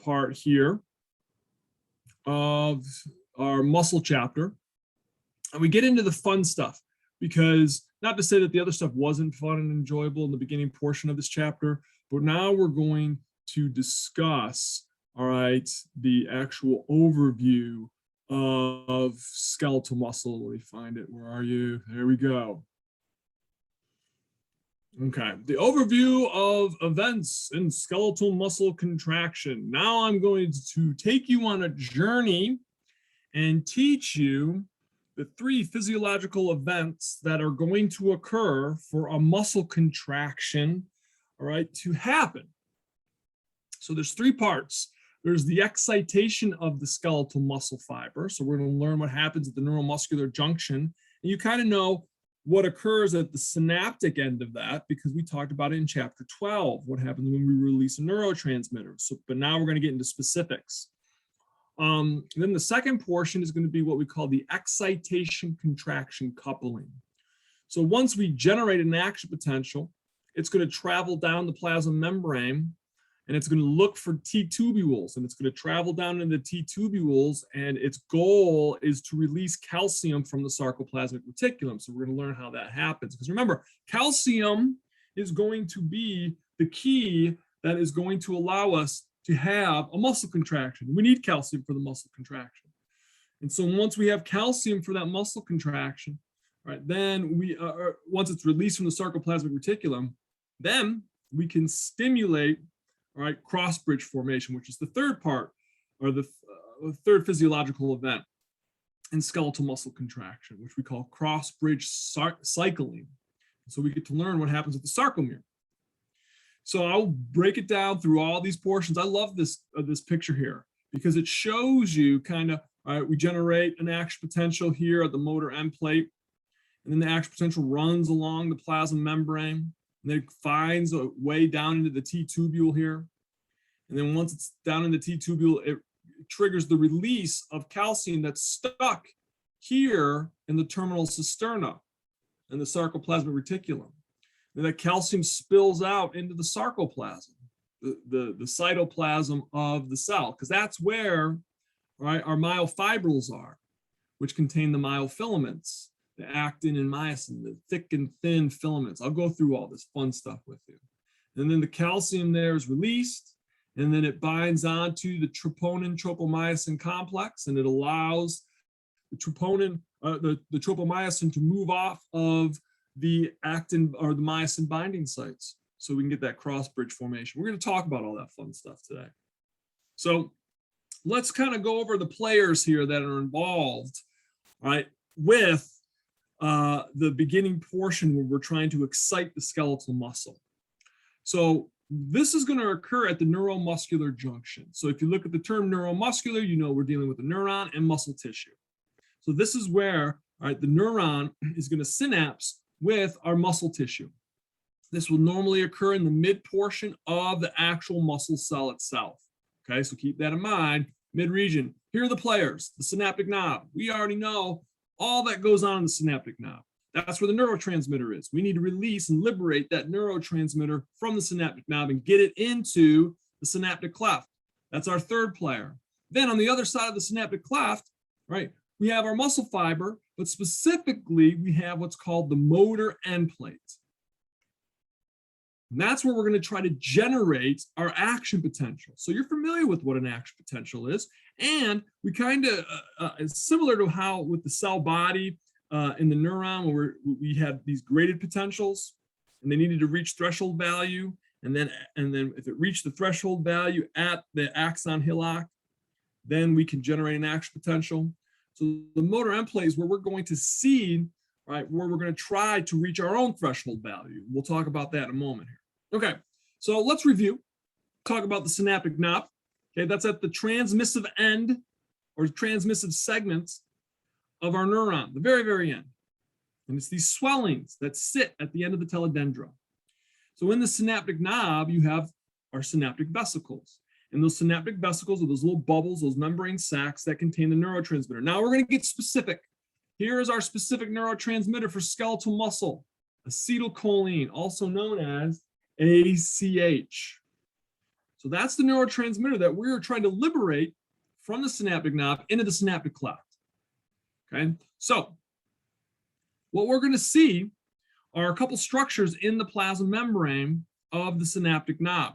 part here of our muscle chapter. And we get into the fun stuff, because not to say that the other stuff wasn't fun and enjoyable in the beginning portion of this chapter, but now we're going to discuss, all right, the actual overview of skeletal muscle. Let me find it. Where are you? There we go. Okay, the overview of events in skeletal muscle contraction. Now I'm going to take you on a journey and teach you the 3 physiological events that are going to occur for a muscle contraction, all right, to happen. So there's 3 parts. There's the excitation of the skeletal muscle fiber. So we're going to learn what happens at the neuromuscular junction. And you kind of know what occurs at the synaptic end of that, because we talked about it in chapter 12, what happens when we release a neurotransmitter. So, but now we're going to get into specifics. Then the second portion is going to be what we call the excitation contraction coupling. So once we generate an action potential, it's going to travel down the plasma membrane, and it's going to look for T tubules, and it's going to travel down into T tubules, and its goal is to release calcium from the sarcoplasmic reticulum. So we're going to learn how that happens, because remember, calcium is going to be the key that is going to allow us to have a muscle contraction. We need calcium for the muscle contraction. And so once we have calcium for that muscle contraction, right, then we once it's released from the sarcoplasmic reticulum, then we can stimulate, all right, cross bridge formation, which is the third part, or the third physiological event in skeletal muscle contraction, which we call cross bridge cycling. So we get to learn what happens at the sarcomere. So I'll break it down through all these portions. I love this picture here, because it shows you kind of, all right, we generate an action potential here at the motor end plate, and then the action potential runs along the plasma membrane, and then it finds a way down into the T tubule here. And then once it's down in the T tubule, it triggers the release of calcium that's stuck here in the terminal cisterna and the sarcoplasmic reticulum. And that calcium spills out into the sarcoplasm, the cytoplasm of the cell, because that's where, right, our myofibrils are, which contain the myofilaments, the actin and myosin, the thick and thin filaments. I'll go through all this fun stuff with you. And then the calcium there is released, and then it binds onto the troponin tropomyosin complex, and it allows the troponin, the tropomyosin to move off of the actin or the myosin binding sites, so we can get that cross bridge formation. We're going to talk about all that fun stuff today. So let's kind of go over the players here that are involved, right, with the beginning portion where we're trying to excite the skeletal muscle. So this is going to occur at the neuromuscular junction. So if you look at the term neuromuscular, you know we're dealing with a neuron and muscle tissue. So this is where, all right, the neuron is going to synapse with our muscle tissue. This will normally occur in the mid portion of the actual muscle cell itself. Okay, so keep that in mind. Mid region. Here are the players, the synaptic knob. We already know all that goes on in the synaptic knob. That's where the neurotransmitter is. We need to release and liberate that neurotransmitter from the synaptic knob and get it into the synaptic cleft. That's our third player. Then on the other side of the synaptic cleft, right, we have our muscle fiber, but specifically we have what's called the motor end plate. And that's where we're going to try to generate our action potential. So you're familiar with what an action potential is. And we kind of, it's similar to how with the cell body in the neuron, where we had these graded potentials, and they needed to reach threshold value. And then if it reached the threshold value at the axon hillock, then we can generate an action potential. So the motor end plate is where we're going to see, right, where we're going to try to reach our own threshold value. We'll talk about that in a moment here. Okay, so let's review, talk about the synaptic knob. Okay, that's at the transmissive end or transmissive segments of our neuron, the very, very end. And it's these swellings that sit at the end of the telodendron. So in the synaptic knob, you have our synaptic vesicles. And those synaptic vesicles are those little bubbles, those membrane sacs that contain the neurotransmitter. Now we're going to get specific. Here is our specific neurotransmitter for skeletal muscle, acetylcholine, also known as ACH. So that's the neurotransmitter that we're trying to liberate from the synaptic knob into the synaptic cleft. Okay, so what we're going to see are a couple structures in the plasma membrane of the synaptic knob.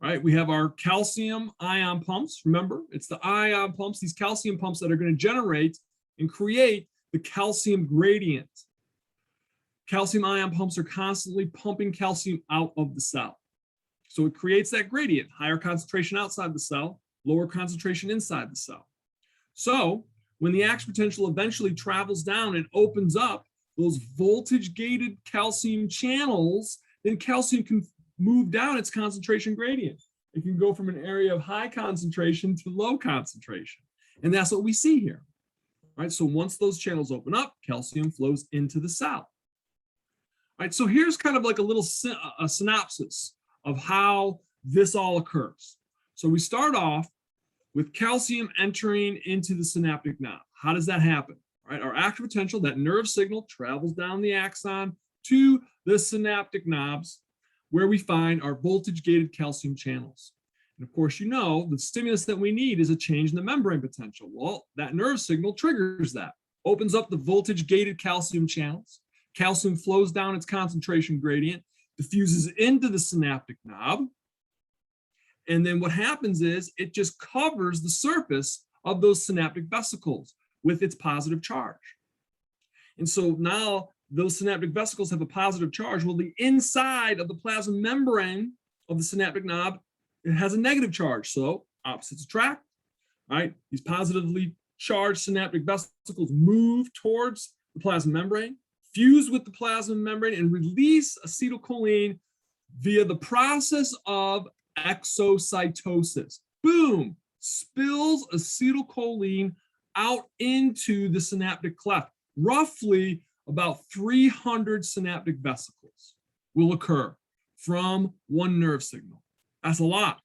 Right, we have our calcium ion pumps. Remember, it's the ion pumps, these calcium pumps that are going to generate and create the calcium gradient. Calcium ion pumps are constantly pumping calcium out of the cell. So it creates that gradient, higher concentration outside the cell, lower concentration inside the cell. So when the action potential eventually travels down and opens up those voltage-gated calcium channels, then calcium can move down its concentration gradient. It can go from an area of high concentration to low concentration. And that's what we see here. Right? So once those channels open up, calcium flows into the cell. Right? So here's kind of like a little synopsis of how this all occurs. So we start off with calcium entering into the synaptic knob. How does that happen? Right? Our action potential, that nerve signal, travels down the axon to the synaptic knobs, where we find our voltage-gated calcium channels. And of course, you know, the stimulus that we need is a change in the membrane potential. Well, that nerve signal triggers that, opens up the voltage-gated calcium channels. Calcium flows down its concentration gradient, diffuses into the synaptic knob. And then what happens is it just covers the surface of those synaptic vesicles with its positive charge. And so now those synaptic vesicles have a positive charge. Well, the inside of the plasma membrane of the synaptic knob, it has a negative charge. So opposites attract, right? These positively charged synaptic vesicles move towards the plasma membrane, fuse with the plasma membrane, and release acetylcholine via the process of exocytosis. Boom, spills acetylcholine out into the synaptic cleft. Roughly about 300 synaptic vesicles will occur from one nerve signal. That's a lot.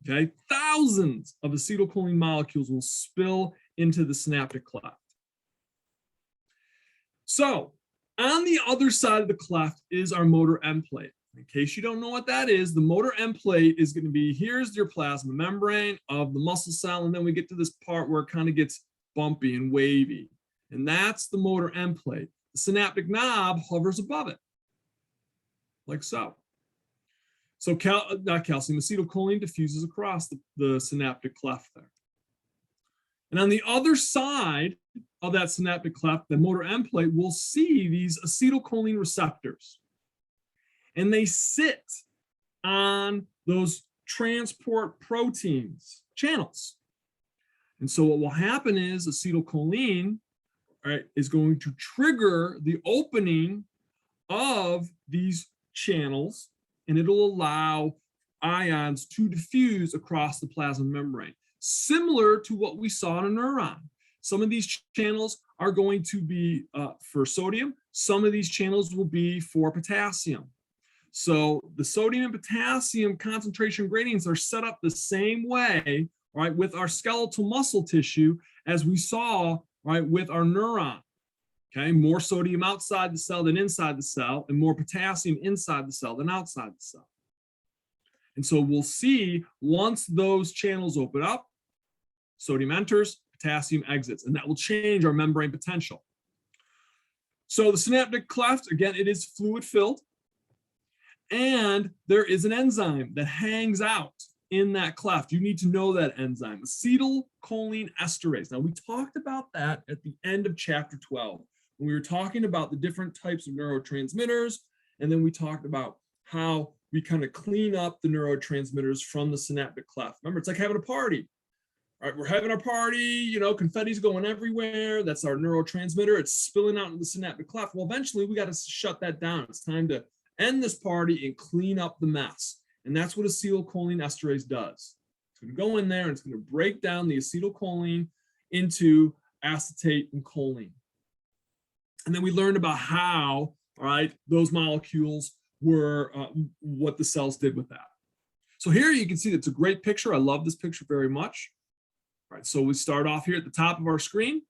Okay, thousands of acetylcholine molecules will spill into the synaptic cleft. So on the other side of the cleft is our motor end plate. In case you don't know what that is, the motor end plate is going to be, here's your plasma membrane of the muscle cell, and then we get to this part where it kind of gets bumpy and wavy. And that's the motor end plate. The synaptic knob hovers above it, like so. So not calcium, acetylcholine diffuses across the synaptic cleft there. And on the other side of that synaptic cleft, the motor end plate, will see these acetylcholine receptors. And they sit on those transport proteins channels. And so what will happen is acetylcholine, right, is going to trigger the opening of these channels, and it'll allow ions to diffuse across the plasma membrane, similar to what we saw in a neuron. Some of these channels are going to be for sodium. Some of these channels will be for potassium. So the sodium and potassium concentration gradients are set up the same way, right, with our skeletal muscle tissue as we saw, right, with our neuron. Okay, more sodium outside the cell than inside the cell, and more potassium inside the cell than outside the cell. And so we'll see once those channels open up, sodium enters, potassium exits, and that will change our membrane potential. So the synaptic cleft, again, it is fluid filled, and there is an enzyme that hangs out in that cleft. You need to know that enzyme, acetylcholine esterase. Now, we talked about that at the end of chapter 12, when we were talking about the different types of neurotransmitters, and then we talked about how we kind of clean up the neurotransmitters from the synaptic cleft. Remember, it's like having a party. All right, we're having a party, you know, confetti's going everywhere. That's our neurotransmitter. It's spilling out into the synaptic cleft. Well, eventually we got to shut that down. It's time to end this party and clean up the mess. And that's what acetylcholine esterase does. It's going to go in there and it's going to break down the acetylcholine into acetate and choline. And then we learned about how, all right, those molecules were, what the cells did with that. So here you can see that's a great picture. I love this picture very much. All right, so we start off here at the top of our screen.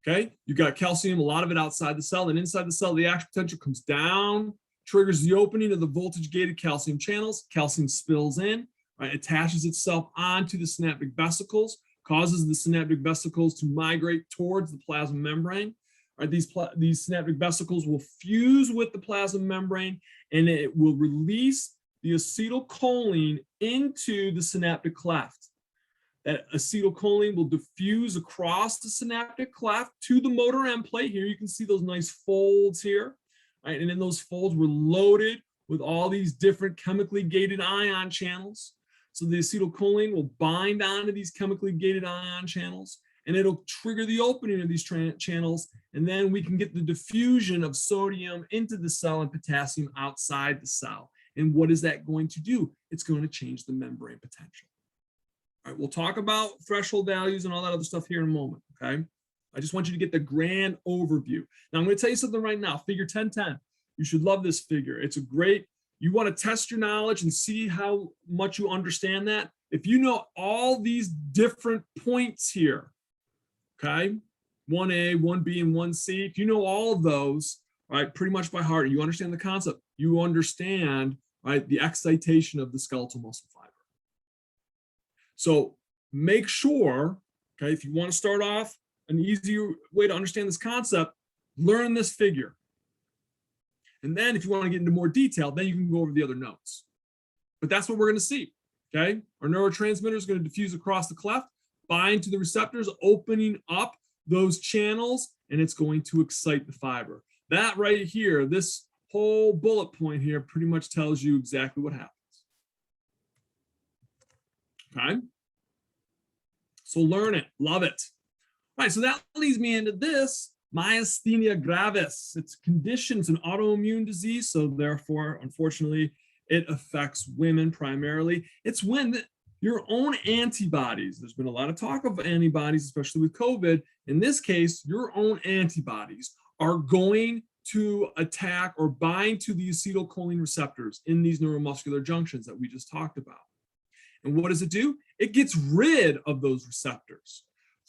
Okay, you got calcium, a lot of it outside the cell, and inside the cell, the action potential comes down, triggers the opening of the voltage-gated calcium channels. Calcium spills in, right, attaches itself onto the synaptic vesicles, causes the synaptic vesicles to migrate towards the plasma membrane. Right, these synaptic vesicles will fuse with the plasma membrane, and it will release the acetylcholine into the synaptic cleft. That acetylcholine will diffuse across the synaptic cleft to the motor end plate. Here you can see those nice folds here, right? And in those folds, we're loaded with all these different chemically gated ion channels. So the acetylcholine will bind onto these chemically gated ion channels, and it'll trigger the opening of these channels, and then we can get the diffusion of sodium into the cell and potassium outside the cell. And what is that going to do? It's going to change the membrane potential. All right, we'll talk about threshold values and all that other stuff here in a moment, okay? I just want you to get the grand overview. Now, I'm going to tell you something right now. Figure 1010. You should love this figure. It's a great, you want to test your knowledge and see how much you understand that. If you know all these different points here, okay, 1A, 1B, and 1C, if you know all of those, right, pretty much by heart, you understand the concept, you understand, right, the excitation of the skeletal muscle fiber. So make sure, okay, if you want to start off, an easier way to understand this concept, learn this figure. And then if you want to get into more detail, then you can go over the other notes. But that's what we're going to see, okay? Our neurotransmitter is going to diffuse across the cleft, bind to the receptors, opening up those channels, and it's going to excite the fiber. That right here, this whole bullet point here pretty much tells you exactly what happens. Okay? So learn it, love it. All right, so that leads me into this, Myasthenia Gravis. It's a condition, it's an autoimmune disease, so therefore, unfortunately, it affects women primarily. It's when your own antibodies, there's been a lot of talk of antibodies, especially with COVID. In this case, your own antibodies are going to attack or bind to the acetylcholine receptors in these neuromuscular junctions that we just talked about. And what does it do? It gets rid of those receptors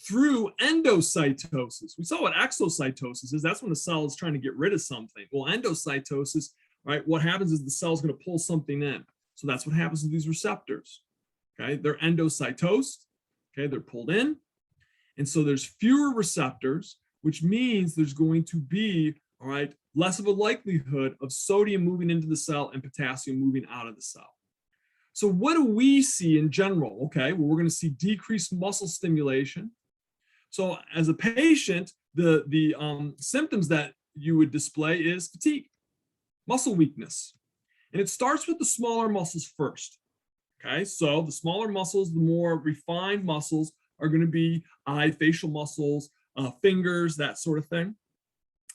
through endocytosis. We saw what exocytosis is. That's when the cell is trying to get rid of something. Well, endocytosis, right, what happens is the cell is going to pull something in. So that's what happens to these receptors. Okay, they're endocytosed, okay, they're pulled in. And so there's fewer receptors, which means there's going to be, all right, less of a likelihood of sodium moving into the cell and potassium moving out of the cell. So what do we see in general? Okay, well, we're going to see decreased muscle stimulation. So as a patient, the symptoms that you would display is fatigue, muscle weakness. And it starts with the smaller muscles first. Okay, so the smaller muscles, the more refined muscles are going to be eye, facial muscles, fingers, that sort of thing.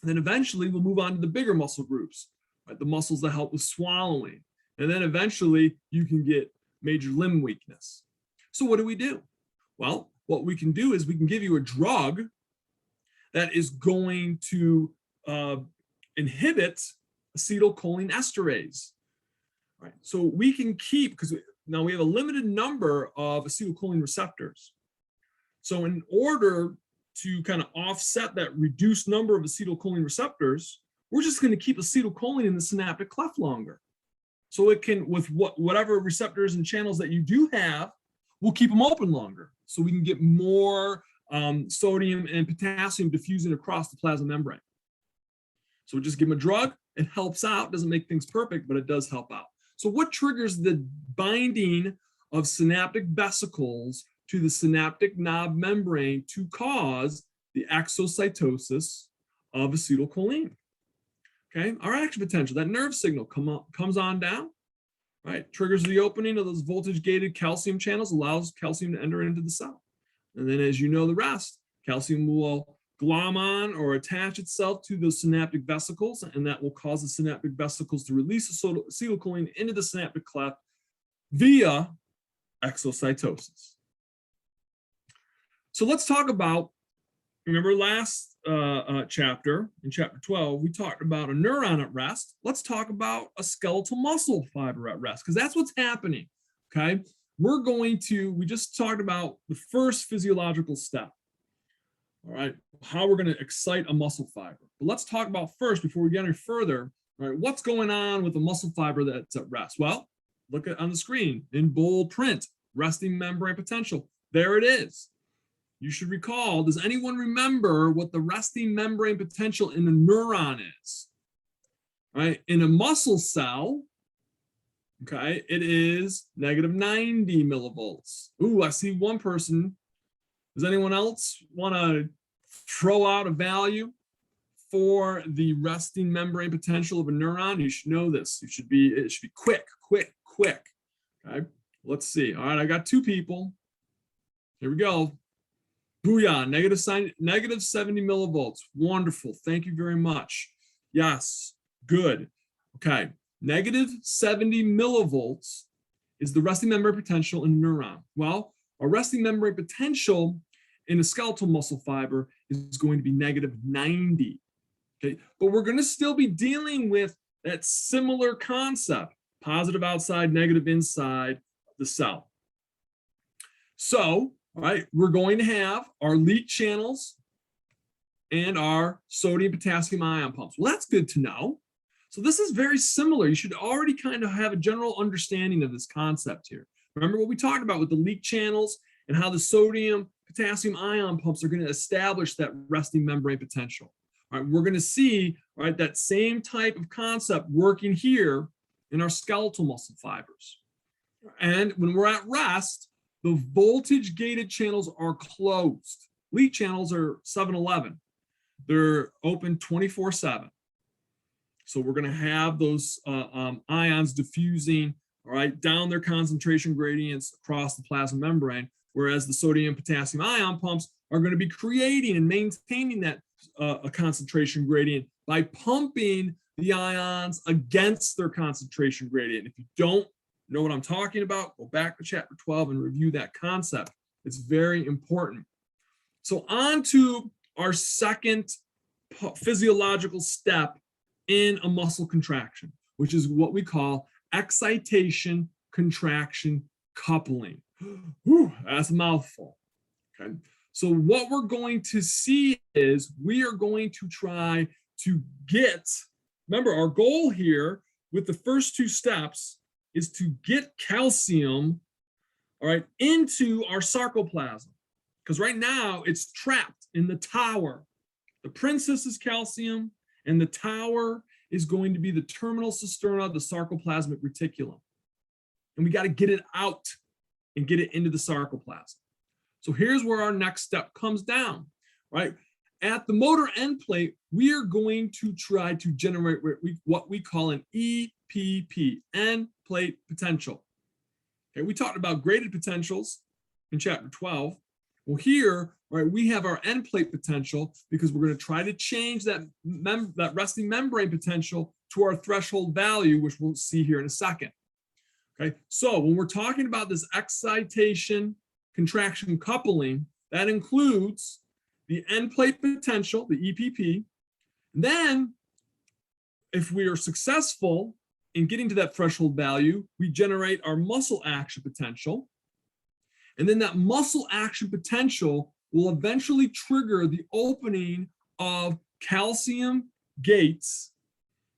And then eventually we'll move on to the bigger muscle groups, right? The muscles that help with swallowing. And then eventually you can get major limb weakness. So what do? Well, what we can do is we can give you a drug that is going to inhibit acetylcholine esterase. Right? So we can keep, because now we have a limited number of acetylcholine receptors. So in order to kind of offset that reduced number of acetylcholine receptors, we're just going to keep acetylcholine in the synaptic cleft longer. So it can, with whatever receptors and channels that you do have, we'll keep them open longer. So we can get more sodium and potassium diffusing across the plasma membrane. So we just give them a drug. It helps out, doesn't make things perfect, but it does help out. So what triggers the binding of synaptic vesicles to the synaptic knob membrane to cause the exocytosis of acetylcholine? Okay, our action potential, that nerve signal comes on down, right? Triggers the opening of those voltage-gated calcium channels, allows calcium to enter into the cell. And then as you know the rest, calcium will glom on or attach itself to those synaptic vesicles, and that will cause the synaptic vesicles to release acetylcholine into the synaptic cleft via exocytosis. So let's talk about, remember last chapter, in chapter 12, we talked about a neuron at rest. Let's talk about a skeletal muscle fiber at rest, because that's what's happening, okay? We just talked about the first physiological step. All right, how we're going to excite a muscle fiber. But let's talk about first, before we get any further, all right, what's going on with the muscle fiber that's at rest? Well, look at on the screen in bold print, resting membrane potential. There it is. You should recall, does anyone remember what the resting membrane potential in a neuron is? Right? In a muscle cell, okay, it is negative 90 millivolts. Ooh, I see one person. Does anyone else want to throw out a value for the resting membrane potential of a neuron? You should know this. It should be quick. Okay, let's see. All right, I got two people. Here we go. Booyah, negative 70 millivolts. Wonderful. Thank you very much. Yes, good. Okay, negative 70 millivolts is the resting membrane potential in a neuron. Well, a resting membrane potential in a skeletal muscle fiber is going to be negative 90. Okay, but we're going to still be dealing with that similar concept, positive outside, negative inside the cell. So, all right, we're going to have our leak channels and our sodium potassium ion pumps. Well, that's good to know. So this is very similar. You should already kind of have a general understanding of this concept here. Remember what we talked about with the leak channels and how the sodium potassium ion pumps are going to establish that resting membrane potential. All right, we're going to see, all right, that same type of concept working here in our skeletal muscle fibers. And when we're at rest, the voltage gated channels are closed. Leak channels are 7-11. They're open 24/7. So we're going to have those ions diffusing, all right, down their concentration gradients across the plasma membrane, whereas the sodium potassium ion pumps are going to be creating and maintaining that a concentration gradient by pumping the ions against their concentration gradient. If you don't know what I'm talking about, go back to chapter 12 and review that concept. It's very important. So on to our second physiological step in a muscle contraction, which is what we call excitation, contraction, coupling. Whew, that's a mouthful. Okay. So what we're going to see is we are going to try to get, remember our goal here with the first two steps is to get calcium, all right, into our sarcoplasm. Because right now it's trapped in the tower. The princess is calcium, and the tower is going to be the terminal cisterna of the sarcoplasmic reticulum. And we got to get it out and get it into the sarcoplasm. So here's where our next step comes down, right? At the motor end plate, we are going to try to generate what we call an EPP, end plate potential. Okay, we talked about graded potentials in chapter 12. Well, here, right, we have our end plate potential because we're going to try to change that resting membrane potential to our threshold value, which we'll see here in a second. Okay, so when we're talking about this excitation, contraction coupling, that includes the end plate potential, the EPP. And then, if we are successful in getting to that threshold value, we generate our muscle action potential. And then that muscle action potential will eventually trigger the opening of calcium gates,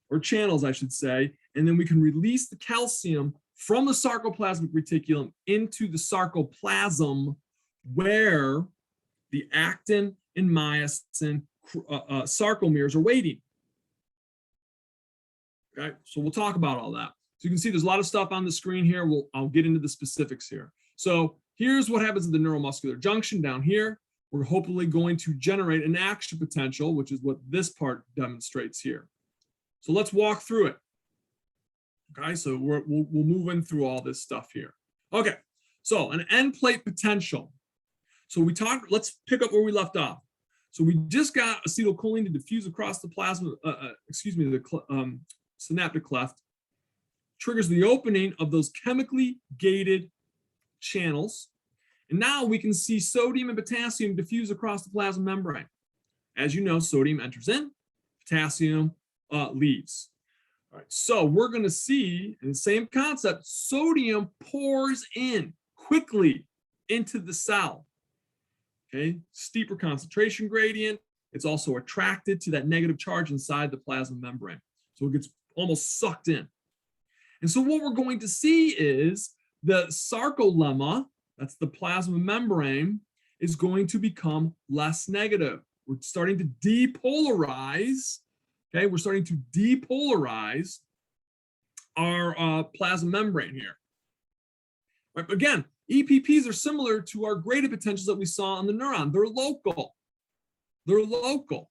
or channels, I should say. And then we can release the calcium from the sarcoplasmic reticulum into the sarcoplasm, where the actin and myosin sarcomeres are waiting. Okay, so we'll talk about all that. So you can see there's a lot of stuff on the screen here. I'll get into the specifics here. So here's what happens in the neuromuscular junction down here. We're hopefully going to generate an action potential, which is what this part demonstrates here. So let's walk through it. Okay, so we'll move in through all this stuff here. Okay, so an end plate potential. So let's pick up where we left off. So we just got acetylcholine to diffuse across the plasma, the synaptic cleft, triggers the opening of those chemically gated channels. And now we can see sodium and potassium diffuse across the plasma membrane. As you know, sodium enters in, potassium leaves. All right, so we're going to see, in the same concept, sodium pours in quickly into the cell. Okay, steeper concentration gradient. It's also attracted to that negative charge inside the plasma membrane. So it gets almost sucked in. And so what we're going to see is the sarcolemma, that's the plasma membrane, is going to become less negative. We're starting to depolarize, okay? We're starting to depolarize our plasma membrane here. Right? Again, EPPs are similar to our graded potentials that we saw on the neuron. They're local. They're local,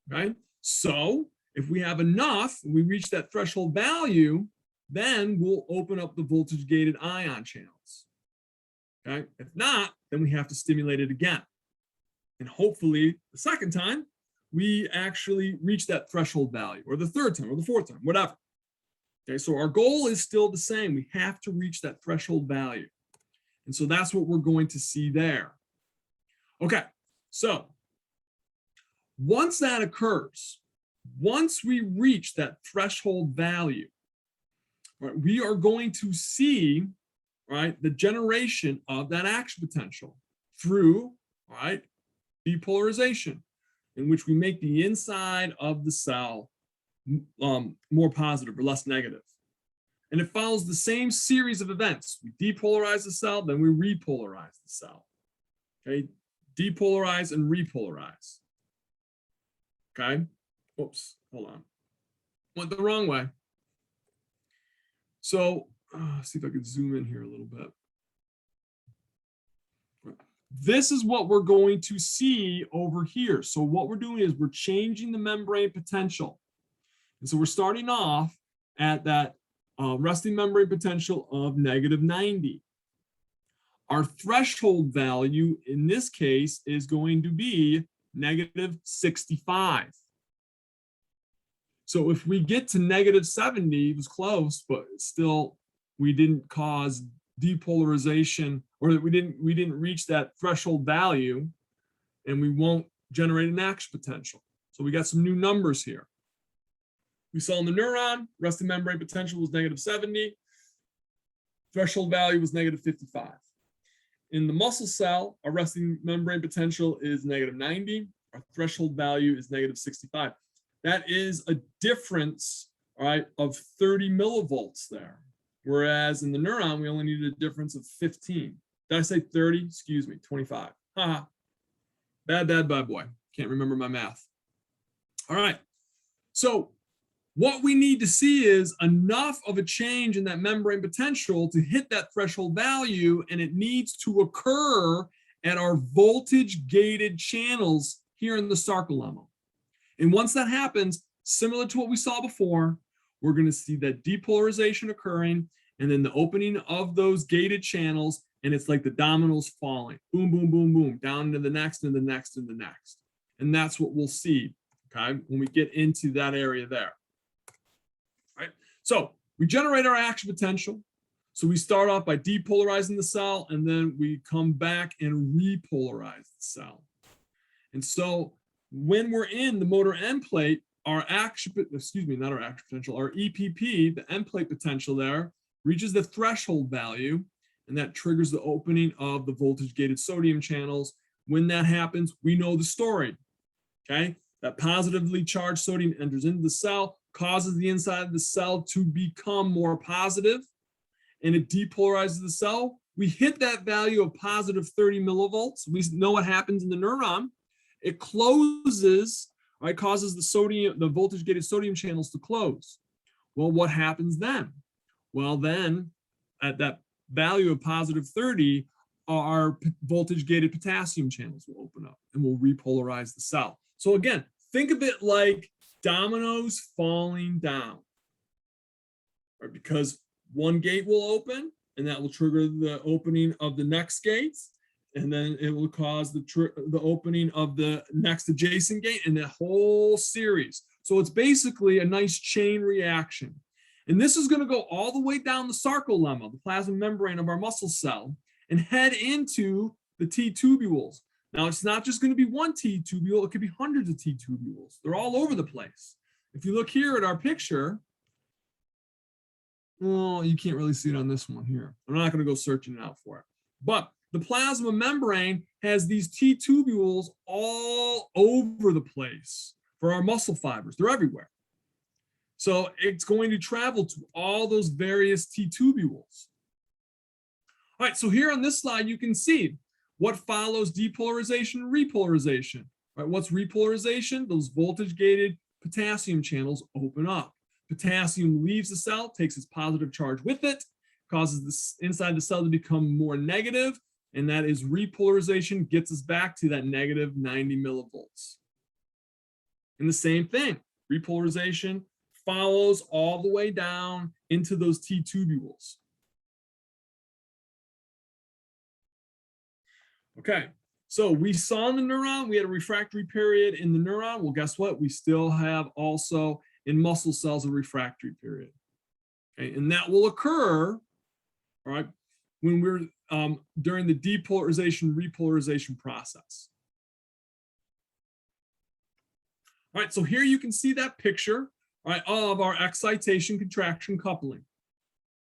right? So if we have enough, we reach that threshold value, then we'll open up the voltage-gated ion channels, okay? If not, then we have to stimulate it again. And hopefully the second time, we actually reach that threshold value, or the third time, or the fourth time, whatever. Okay, so our goal is still the same. We have to reach that threshold value. And so that's what we're going to see there. Okay, so once that occurs, once we reach that threshold value, right, we are going to see, right, the generation of that action potential through, right, depolarization, in which we make the inside of the cell more positive or less negative. And it follows the same series of events. We depolarize the cell, then we repolarize the cell. Okay, depolarize and repolarize. Okay, oops, hold on. Went the wrong way. So see if I can zoom in here a little bit. This is what we're going to see over here. So what we're doing is we're changing the membrane potential. And so we're starting off at that resting membrane potential of -90. Our threshold value in this case is going to be -65. So if we get to -70, it was close, but still we didn't cause depolarization, or that we didn't reach that threshold value, and we won't generate an action potential. So we got some new numbers here. We saw in the neuron, resting membrane potential was -70. Threshold value was -55. In the muscle cell, our resting membrane potential is -90. Our threshold value is -65. That is a difference, all right, of 30 millivolts there. Whereas in the neuron, we only needed a difference of 15. Did I say 30? Excuse me, 25. Haha. Bad boy. Can't remember my math. All right. So what we need to see is enough of a change in that membrane potential to hit that threshold value, and it needs to occur at our voltage-gated channels here in the sarcolemma. And once that happens, similar to what we saw before, we're going to see that depolarization occurring, and then the opening of those gated channels, and it's like the dominoes falling. Boom, boom, boom, boom, down to the next and the next and the next. And that's what we'll see, okay, when we get into that area there. Right? So we generate our action potential. So we start off by depolarizing the cell, and then we come back and repolarize the cell. And so when we're in the motor end plate, our action, excuse me, not our action potential, our EPP, the end plate potential there, reaches the threshold value, and that triggers the opening of the voltage-gated sodium channels. When that happens, we know the story, okay? That positively charged sodium enters into the cell, causes the inside of the cell to become more positive, and it depolarizes the cell. We hit that value of positive 30 millivolts. We know what happens in the neuron. It closes, right, causes the voltage-gated sodium channels to close. Well, what happens then? Well, then at that value of positive 30, our voltage-gated potassium channels will open up, and we'll repolarize the cell. So again, think of it like dominoes falling down, right? Because one gate will open, and that will trigger the opening of the next gates, and then it will cause the opening of the next adjacent gate, and the whole series. So it's basically a nice chain reaction. And this is going to go all the way down the sarcolemma, the plasma membrane of our muscle cell, and head into the T tubules. Now, it's not just going to be one T tubule, it could be hundreds of T tubules. They're all over the place. If you look here at our picture, well, you can't really see it on this one here. I'm not going to go searching it out for it. But the plasma membrane has these T tubules all over the place for our muscle fibers. They're everywhere. So it's going to travel to all those various T tubules. All right, so here on this slide, you can see what follows depolarization and repolarization. All right, what's repolarization? Those voltage-gated potassium channels open up. Potassium leaves the cell, takes its positive charge with it, causes the inside the cell to become more negative, and that is repolarization, gets us back to that negative 90 millivolts. And the same thing, repolarization follows all the way down into those T tubules. Okay, so we saw in the neuron, we had a refractory period in the neuron. Well, guess what? We still have also in muscle cells a refractory period. Okay, and that will occur, all right, when we're during the depolarization repolarization process. All right, so here you can see that picture, all right, of our excitation contraction coupling.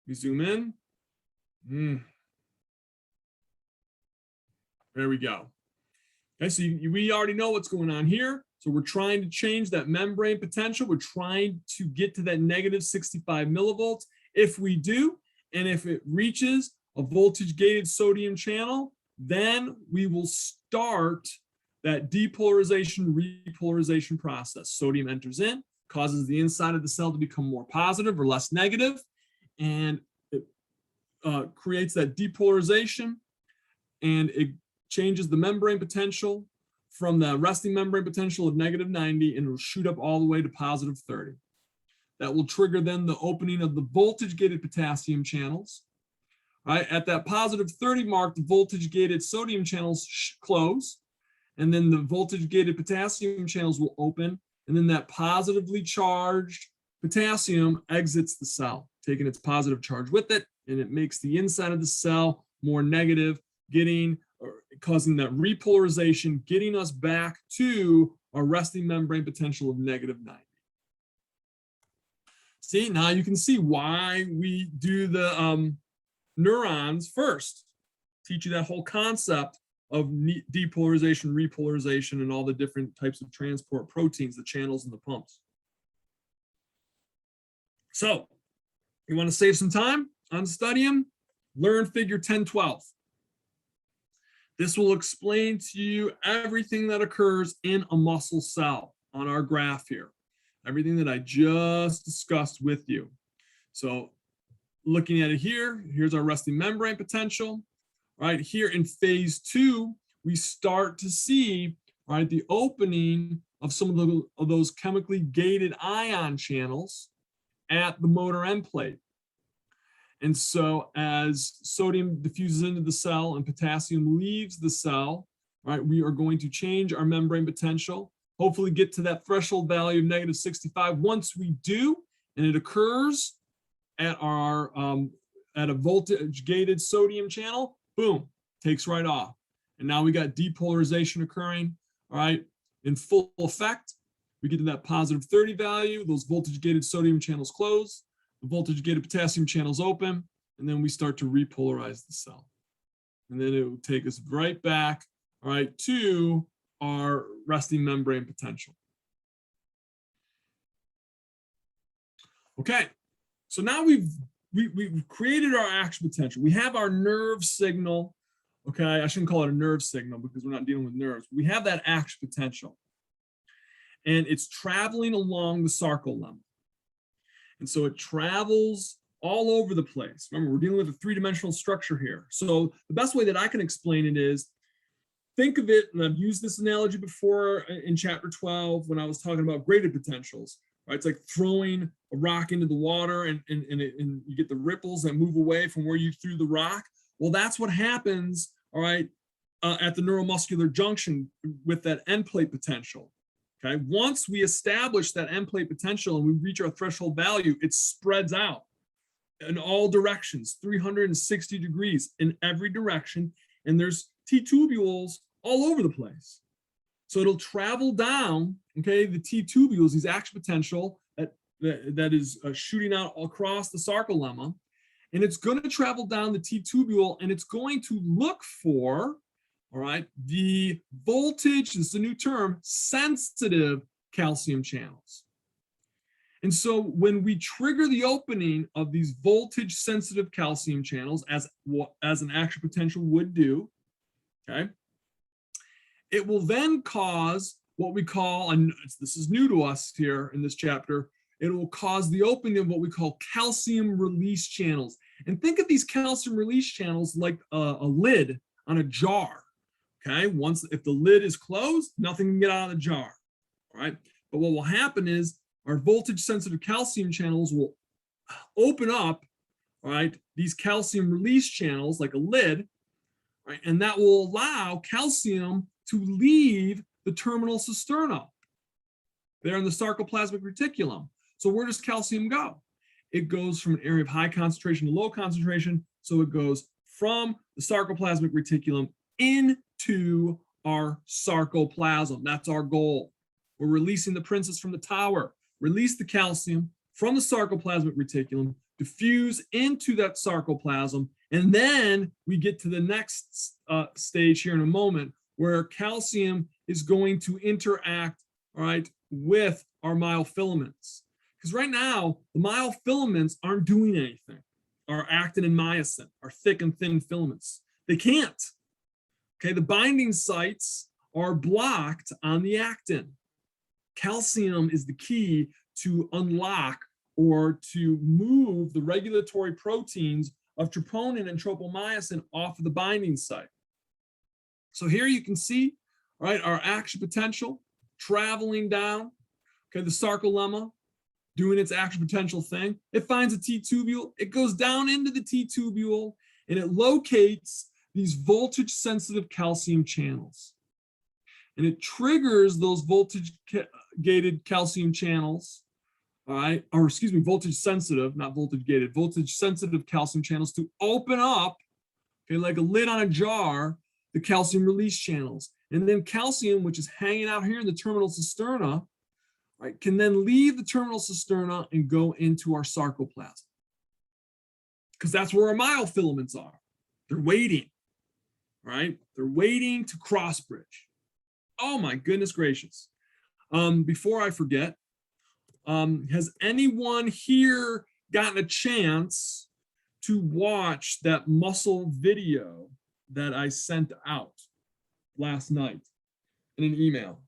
We zoom in. There we go. Okay, so we already know what's going on here. So we're trying to change that membrane potential. We're trying to get to that negative 65 millivolts. If we do, and if it reaches a voltage-gated sodium channel, then we will start that depolarization repolarization process. Sodium enters in, causes the inside of the cell to become more positive or less negative, and it creates that depolarization, and it changes the membrane potential from the resting membrane potential of negative 90, and it will shoot up all the way to positive 30. That will trigger then the opening of the voltage-gated potassium channels. Right at that positive 30 mark, the voltage-gated sodium channels close, and then the voltage-gated potassium channels will open, and then that positively charged potassium exits the cell, taking its positive charge with it, and it makes the inside of the cell more negative, causing that repolarization, getting us back to our resting membrane potential of negative 90. See, now you can see why we do the neurons first. Teach you that whole concept of depolarization, repolarization, and all the different types of transport proteins, the channels and the pumps. So, you want to save some time on studying? Learn figure 1012. This will explain to you everything that occurs in a muscle cell on our graph here. Everything that I just discussed with you. So looking at it here, here's our resting membrane potential. Right here in phase 2, we start to see, right, the opening of some of those chemically gated ion channels at the motor end plate. And so as sodium diffuses into the cell and potassium leaves the cell, right, we are going to change our membrane potential, hopefully get to that threshold value of negative 65. Once we do, and it occurs at our at a voltage gated sodium channel, boom, takes right off. And now we got depolarization occurring, all right, in full effect. We get to that positive 30 value, those voltage gated sodium channels close, the voltage gated potassium channels open, and then we start to repolarize the cell. And then it will take us right back, all right, to our resting membrane potential. Okay, so now we've created our action potential. We have our nerve signal. Okay, I shouldn't call it a nerve signal because we're not dealing with nerves. We have that action potential, and it's traveling along the sarcolemma. And so it travels all over the place. Remember, we're dealing with a three-dimensional structure here. So the best way that I can explain it is, think of it, and I've used this analogy before in chapter 12 when I was talking about graded potentials, right? It's like throwing a rock into the water and you get the ripples that move away from where you threw the rock. Well, that's what happens, all right, at the neuromuscular junction with that endplate potential. Okay, once we establish that endplate potential and we reach our threshold value, it spreads out in all directions, 360 degrees in every direction, and there's T-tubules all over the place. So it'll travel down, okay, the T-tubules, these action potential that is shooting out across the sarcolemma, and it's going to travel down the T-tubule, and it's going to look for, all right, the voltage, this is a new term, sensitive calcium channels. And so when we trigger the opening of these voltage sensitive calcium channels, as an action potential would do, okay, it will then cause what we call, and this is new to us here in this chapter, it will cause the opening of what we call calcium release channels. And think of these calcium release channels like a lid on a jar, okay? If the lid is closed, nothing can get out of the jar, all right? But what will happen is our voltage sensitive calcium channels will open up, all right, these calcium release channels like a lid, right? And that will allow calcium to leave the terminal cisterna there in the sarcoplasmic reticulum. So where does calcium go? It goes from an area of high concentration to low concentration. So it goes from the sarcoplasmic reticulum into our sarcoplasm. That's our goal. We're releasing the princess from the tower. Release the calcium from the sarcoplasmic reticulum, diffuse into that sarcoplasm, and then we get to the next stage here in a moment where calcium is going to interact, all right, with our myofilaments. Because right now, the myofilaments aren't doing anything. Our actin and myosin, our thick and thin filaments, they can't. Okay, the binding sites are blocked on the actin. Calcium is the key to unlock or to move the regulatory proteins of troponin and tropomyosin off of the binding site. So here you can see, right, our action potential traveling down, okay, the sarcolemma doing its action potential thing. It finds a T-tubule, it goes down into the T-tubule, and it locates these voltage sensitive calcium channels. And it triggers those voltage gated calcium channels, all right, or excuse me, voltage sensitive, not voltage gated, voltage sensitive calcium channels to open up, okay, like a lid on a jar, the calcium release channels. And then calcium, which is hanging out here in the terminal cisterna, right, can then leave the terminal cisterna and go into our sarcoplasm. Because that's where our myofilaments are. They're waiting, right? They're waiting to cross bridge. Oh my goodness gracious. Before I forget, has anyone here gotten a chance to watch that muscle video that I sent out last night in an email?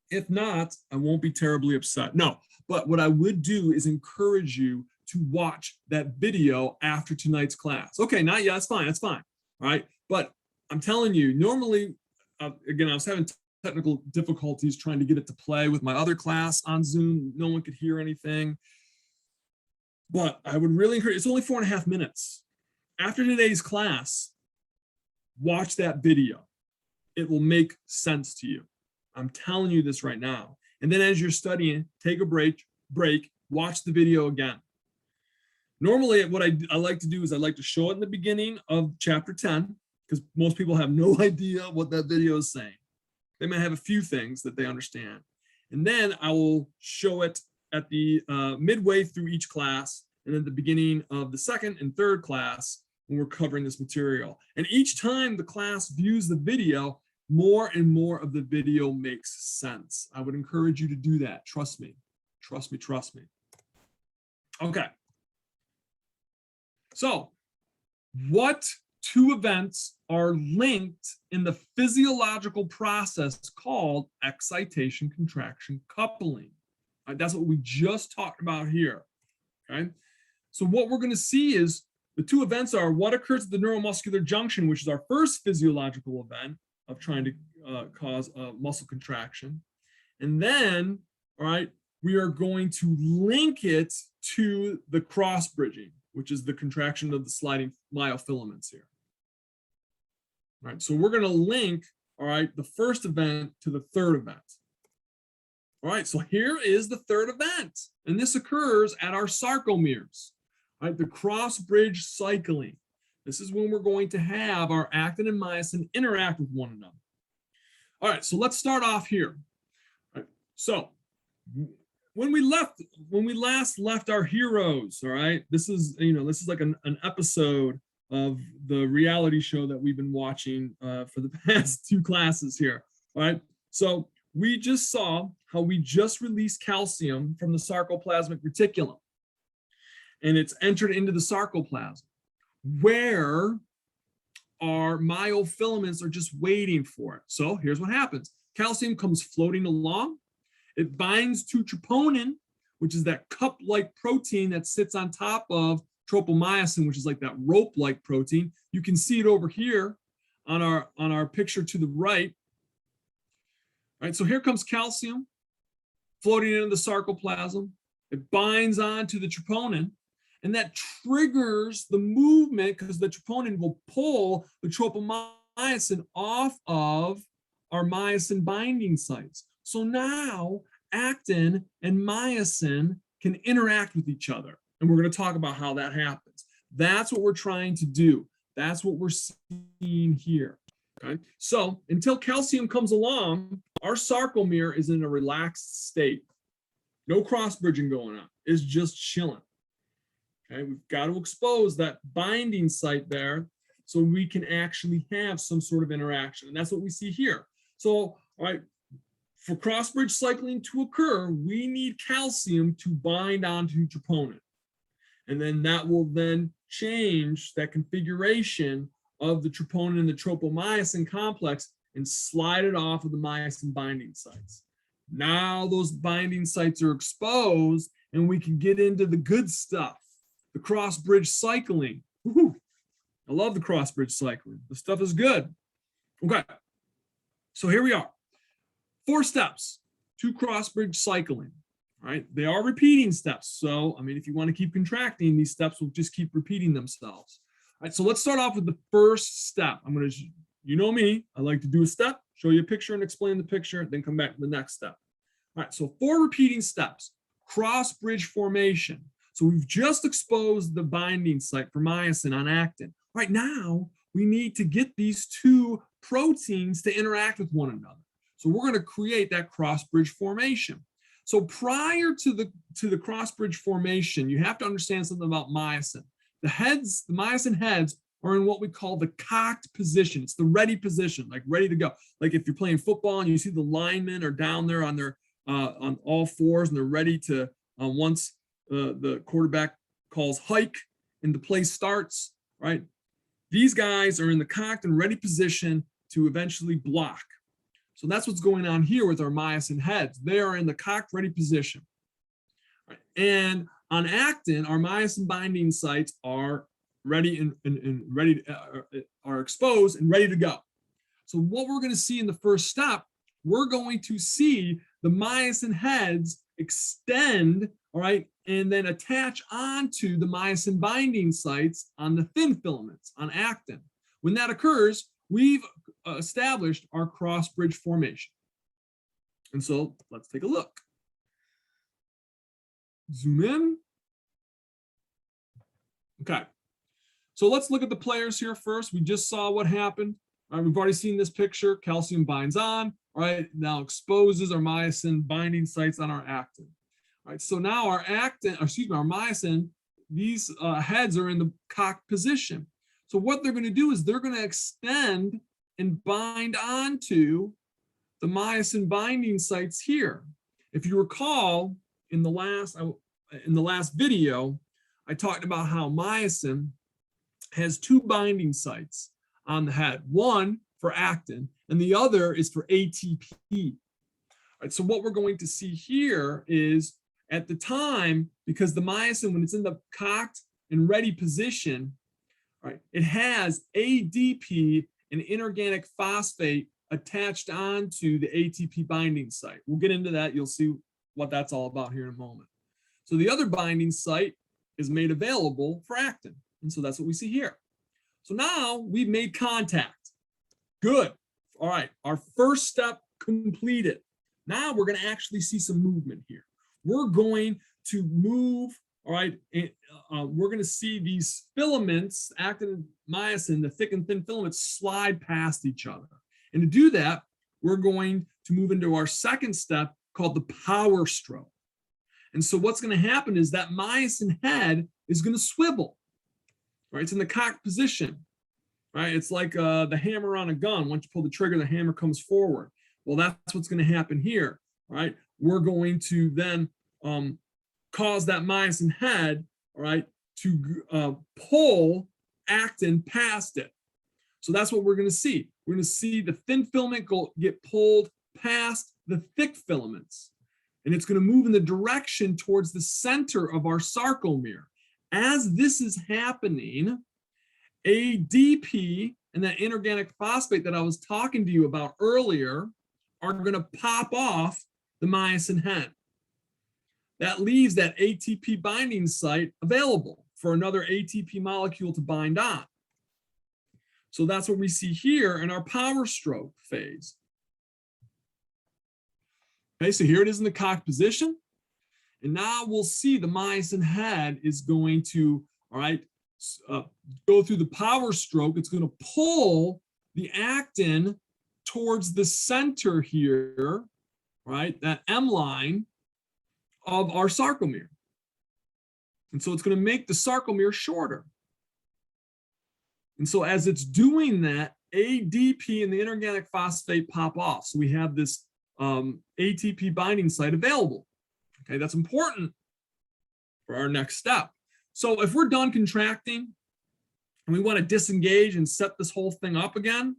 If not, I won't be terribly upset. No, but what I would do is encourage you to watch that video after tonight's class. Okay, not yet, that's fine, all right? But I'm telling you, normally, again, I was having technical difficulties trying to get it to play with my other class on Zoom. No one could hear anything. But I would really encourage, it's only 4.5 minutes. After today's class, watch that video. It will make sense to you. I'm telling you this right now. And then as you're studying, take a break, watch the video again. Normally, what I like to do is I like to show it in the beginning of chapter 10, because most people have no idea what that video is saying. They might have a few things that they understand. And then I will show it at the midway through each class and at the beginning of the second and third class when we're covering this material. And each time the class views the video, more and more of the video makes sense. I would encourage you to do that. Trust me. Okay. So what two events are linked in the physiological process called excitation contraction coupling? That's what we just talked about here. Okay. So what we're going to see is the two events are what occurs at the neuromuscular junction, which is our first physiological event of trying to cause a muscle contraction. And then, all right, we are going to link it to the cross bridging, which is the contraction of the sliding myofilaments here. All right, so we're going to link, all right, the first event to the third event. All right, so here is the third event, and this occurs at our sarcomeres, all right, the cross bridge cycling. This is when we're going to have our actin and myosin interact with one another. All right, so let's start off here. All right, so when we last left our heroes, all right, this is like an episode of the reality show that we've been watching for the past two classes here. All right, so we just saw how we just released calcium from the sarcoplasmic reticulum, and it's entered into the sarcoplasm, where our myofilaments are just waiting for it. So here's what happens. Calcium comes floating along. It binds to troponin, which is that cup-like protein that sits on top of tropomyosin, which is like that rope-like protein. You can see it over here on our picture to the right. All right, so here comes calcium floating into the sarcoplasm. It binds onto the troponin, and that triggers the movement because the troponin will pull the tropomyosin off of our myosin binding sites. So now actin and myosin can interact with each other. And we're going to talk about how that happens. That's what we're trying to do. That's what we're seeing here. Okay. So until calcium comes along, our sarcomere is in a relaxed state. No cross bridging going on. It's just chilling. Okay. We've got to expose that binding site there so we can actually have some sort of interaction. And that's what we see here. So, all right, for cross-bridge cycling to occur, we need calcium to bind onto troponin. And then that will then change that configuration of the troponin and the tropomyosin complex and slide it off of the myosin binding sites. Now those binding sites are exposed and we can get into the good stuff, the cross-bridge cycling. Woo-hoo. I love the cross-bridge cycling. The stuff is good. Okay, so here we are. 4 steps to cross-bridge cycling, right? They are repeating steps. So, I mean, if you want to keep contracting, these steps will just keep repeating themselves. All right, so let's start off with the first step. I'm going to, you know me, I like to do a step, show you a picture and explain the picture, then come back to the next step. All right, so 4 repeating steps. Cross-bridge formation. So we've just exposed the binding site for myosin on actin. Right now, we need to get these 2 proteins to interact with one another. So we're going to create that cross-bridge formation. So prior to the cross-bridge formation, you have to understand something about myosin. The myosin heads are in what we call the cocked position. It's the ready position, like ready to go. Like if you're playing football and you see the linemen are down there on their on all fours and they're ready to once the quarterback calls hike and the play starts, right? These guys are in the cocked and ready position to eventually block. So that's what's going on here with our myosin heads. They are in the cocked ready position. Right. And on actin, our myosin binding sites are ready and ready, are exposed and ready to go. So what we're going to see in the first step, we're going to see the myosin heads extend, all right, and then attach onto the myosin binding sites on the thin filaments on actin. When that occurs, we've established our cross-bridge formation. And so let's take a look. Zoom in. Okay. So let's look at the players here first. We just saw what happened. All right, we've already seen this picture. Calcium binds on. All right, now exposes our myosin binding sites on our actin. All right, so now our actin, our myosin, these heads are in the cocked position. So what they're going to do is they're going to extend and bind onto the myosin binding sites here. If you recall, in the last video, I talked about how myosin has 2 binding sites on the head, one for actin and the other is for ATP. All right, so what we're going to see here is at the time, because the myosin, when it's in the cocked and ready position, right, it has ADP, an inorganic phosphate, attached onto the ATP binding site. We'll get into that. You'll see what that's all about here in a moment. So the other binding site is made available for actin. And so that's what we see here. So now we've made contact. Good. All right. Our first step completed. Now we're going to actually see some movement here. We're going to move. All right. We're going to see these filaments, actin and myosin, the thick and thin filaments, slide past each other. And to do that, we're going to move into our second step called the power stroke. And so what's going to happen is that myosin head is going to swivel. Right? It's in the cocked position. Right? It's like the hammer on a gun. Once you pull the trigger, the hammer comes forward. Well, that's what's going to happen here, right? We're going to then cause that myosin head, all right, to pull actin past it. So that's what we're going to see. We're going to see the thin filament get pulled past the thick filaments, and it's going to move in the direction towards the center of our sarcomere. As this is happening, ADP and that inorganic phosphate that I was talking to you about earlier are going to pop off the myosin head. That leaves that ATP binding site available for another ATP molecule to bind on. So that's what we see here in our power stroke phase. Okay, so here it is in the cocked position. And now we'll see the myosin head is going to, all right, go through the power stroke. It's going to pull the actin towards the center here, right, that M line of our sarcomere. And so it's going to make the sarcomere shorter. And so as it's doing that, ADP and the inorganic phosphate pop off. So we have this ATP binding site available. Okay, that's important for our next step. So if we're done contracting and we want to disengage and set this whole thing up again,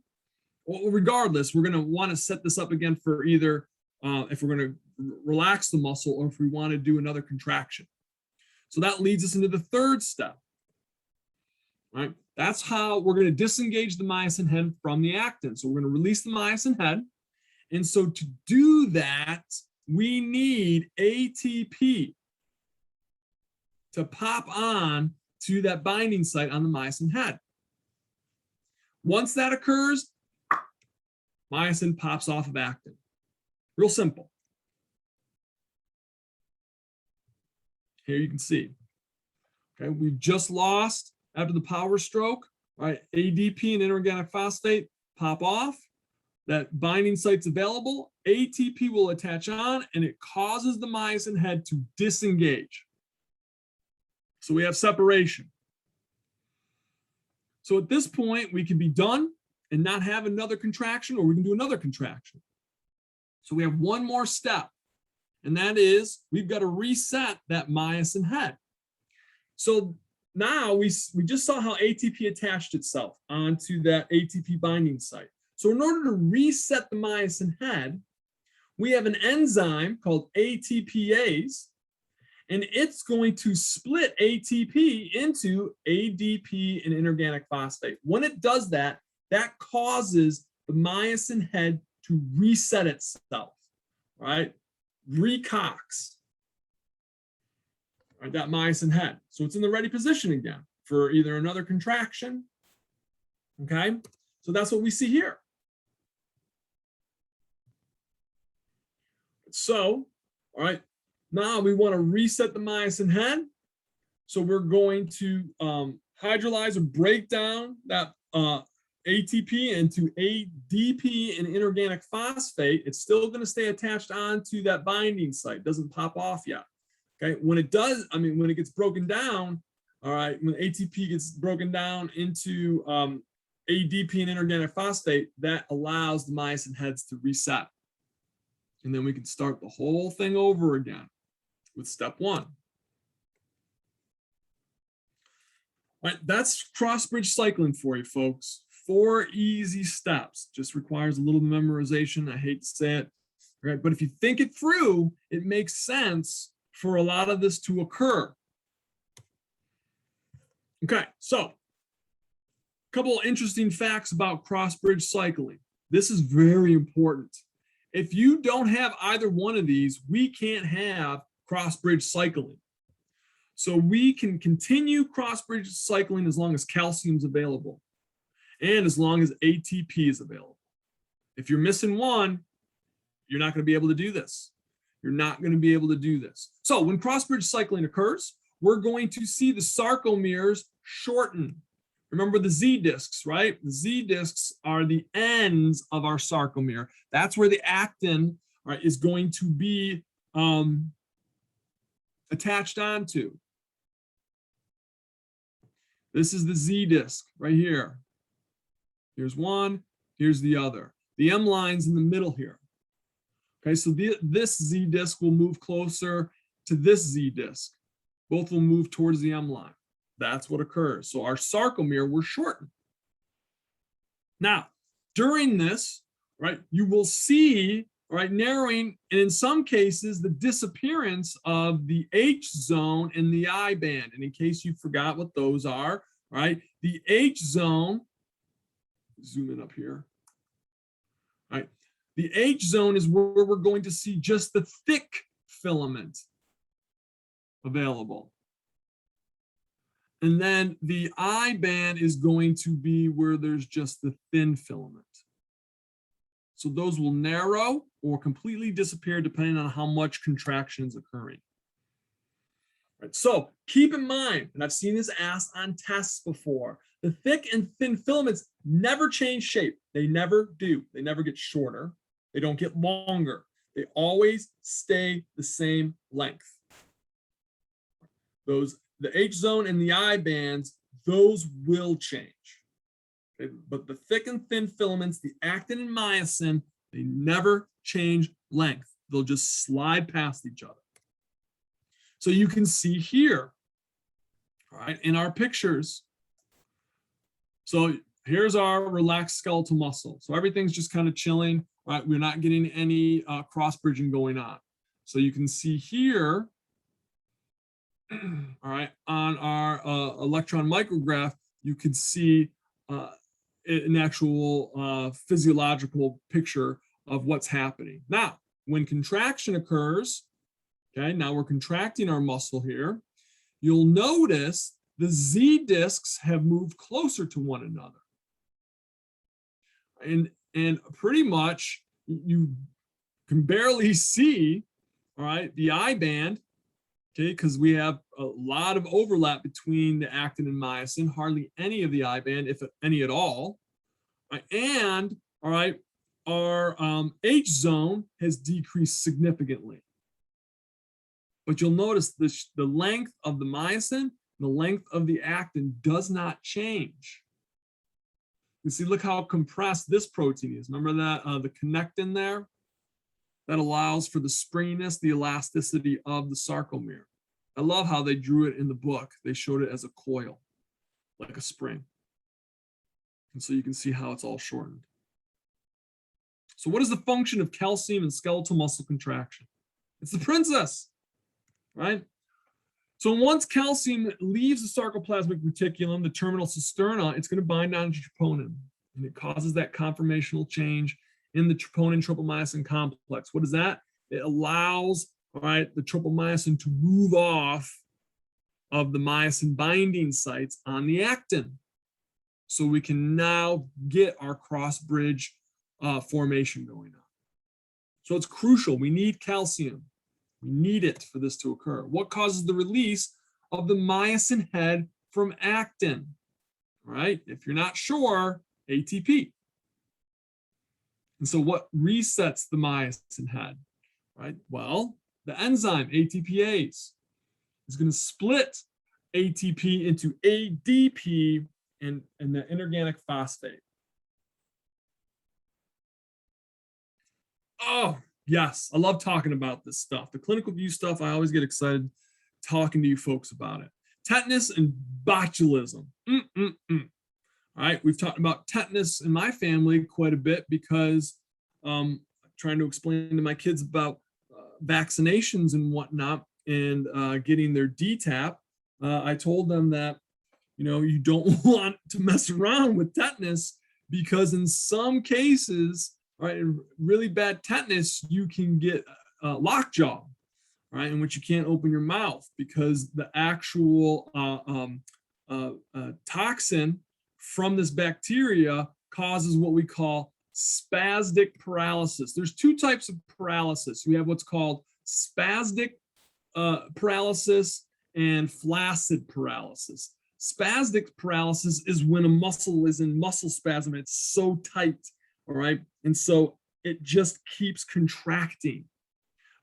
well, regardless, we're going to want to set this up again for either if we're going to relax the muscle or if we want to do another contraction. So that leads us into the third step. Right? That's how we're going to disengage the myosin head from the actin. So we're going to release the myosin head. And so to do that, we need ATP to pop on to that binding site on the myosin head. Once that occurs, myosin pops off of actin. Real simple. Here you can see. Okay, we've just lost after the power stroke, right? ADP and inorganic phosphate pop off. That binding site's available. ATP will attach on, and it causes the myosin head to disengage. So we have separation. So at this point, we can be done and not have another contraction, or we can do another contraction. So we have one more step, and that is we've got to reset that myosin head. So now we just saw how ATP attached itself onto that ATP binding site. So in order to reset the myosin head, we have an enzyme called ATPase, and it's going to split ATP into ADP and inorganic phosphate. When it does that, that causes the myosin head to reset itself, right? Recocks, right, that myosin head. So it's in the ready position again for either another contraction, okay? So that's what we see here. So, all right, now we want to reset the myosin head. So we're going to hydrolyze or break down that ATP into ADP and inorganic phosphate. It's still going to stay attached onto that binding site. It doesn't pop off yet. Okay, when it does, when it gets broken down, all right, when ATP gets broken down into ADP and inorganic phosphate, that allows the myosin heads to reset. And then we can start the whole thing over again with step one. All right, that's cross-bridge cycling for you, folks. 4 easy steps. Just requires a little memorization. I hate to say it, right? But if you think it through, it makes sense for a lot of this to occur. Okay, so a couple of interesting facts about cross-bridge cycling. This is very important. If you don't have either one of these, we can't have cross-bridge cycling. So we can continue cross-bridge cycling as long as calcium is available and as long as ATP is available. If you're missing one, you're not going to be able to do this. You're not going to be able to do this. So when cross-bridge cycling occurs, we're going to see the sarcomeres shorten. Remember the Z discs, right? The Z discs are the ends of our sarcomere. That's where the actin, right, is going to be attached onto. This is the Z disc right here. Here's one, here's the other. The M line's in the middle here. Okay, so this Z disc will move closer to this Z disc. Both will move towards the M line. That's what occurs. So our sarcomere will shorten. Now, during this, right, you will see, right, narrowing, and in some cases, the disappearance of the H zone and the I band. And in case you forgot what those are, right, the H zone, zoom in up here, right, the H zone is where we're going to see just the thick filament available. And then the I band is going to be where there's just the thin filament. So those will narrow or completely disappear depending on how much contraction is occurring. Right, so keep in mind, and I've seen this asked on tests before, the thick and thin filaments never change shape. They never do. They never get shorter. They don't get longer. They always stay the same length. The H zone and the I bands, those will change. Okay? But the thick and thin filaments, the actin and myosin, they never change length. They'll just slide past each other. So you can see here, all right, in our pictures. So here's our relaxed skeletal muscle. So everything's just kind of chilling, right? We're not getting any cross bridging going on. So you can see here, all right, on our electron micrograph, you could see an actual physiological picture of what's happening. Now, when contraction occurs, okay, now we're contracting our muscle here, you'll notice the Z discs have moved closer to one another. And pretty much you can barely see, all right, the I band, okay, because we have a lot of overlap between the actin and myosin, hardly any of the I band, if any at all. Right? And, all right, our H zone has decreased significantly. But you'll notice the length of the myosin, the length of the actin does not change. You see, look how compressed this protein is. Remember that, the connectin there? That allows for the springiness, the elasticity of the sarcomere. I love how they drew it in the book. They showed it as a coil, like a spring. And so you can see how it's all shortened. So what is the function of calcium in skeletal muscle contraction? It's the princess, right? So once calcium leaves the sarcoplasmic reticulum, the terminal cisterna, it's going to bind down to troponin, and it causes that conformational change in the troponin-tropomyosin complex. What is that? It allows, all right, the tropomyosin to move off of the myosin binding sites on the actin. So we can now get our cross bridge formation going on. So it's crucial. We need calcium. We need it for this to occur. What causes the release of the myosin head from actin? Right? If you're not sure, ATP. And so what resets the myosin head? Right? Well, the enzyme ATPase is going to split ATP into ADP and the inorganic phosphate. Oh, yes, I love talking about this stuff. The clinical view stuff, I always get excited talking to you folks about it. Tetanus and botulism. All right, we've talked about tetanus in my family quite a bit because I'm trying to explain to my kids about vaccinations and whatnot and getting their DTaP. I told them that, you know, you don't want to mess around with tetanus because in some cases, right, really bad tetanus, you can get lockjaw, right, in which you can't open your mouth because the actual toxin from this bacteria causes what we call spastic paralysis. There's two types of paralysis. We have what's called spastic paralysis and flaccid paralysis. Spastic paralysis is when a muscle is in muscle spasm. It's so tight, all right? And so it just keeps contracting.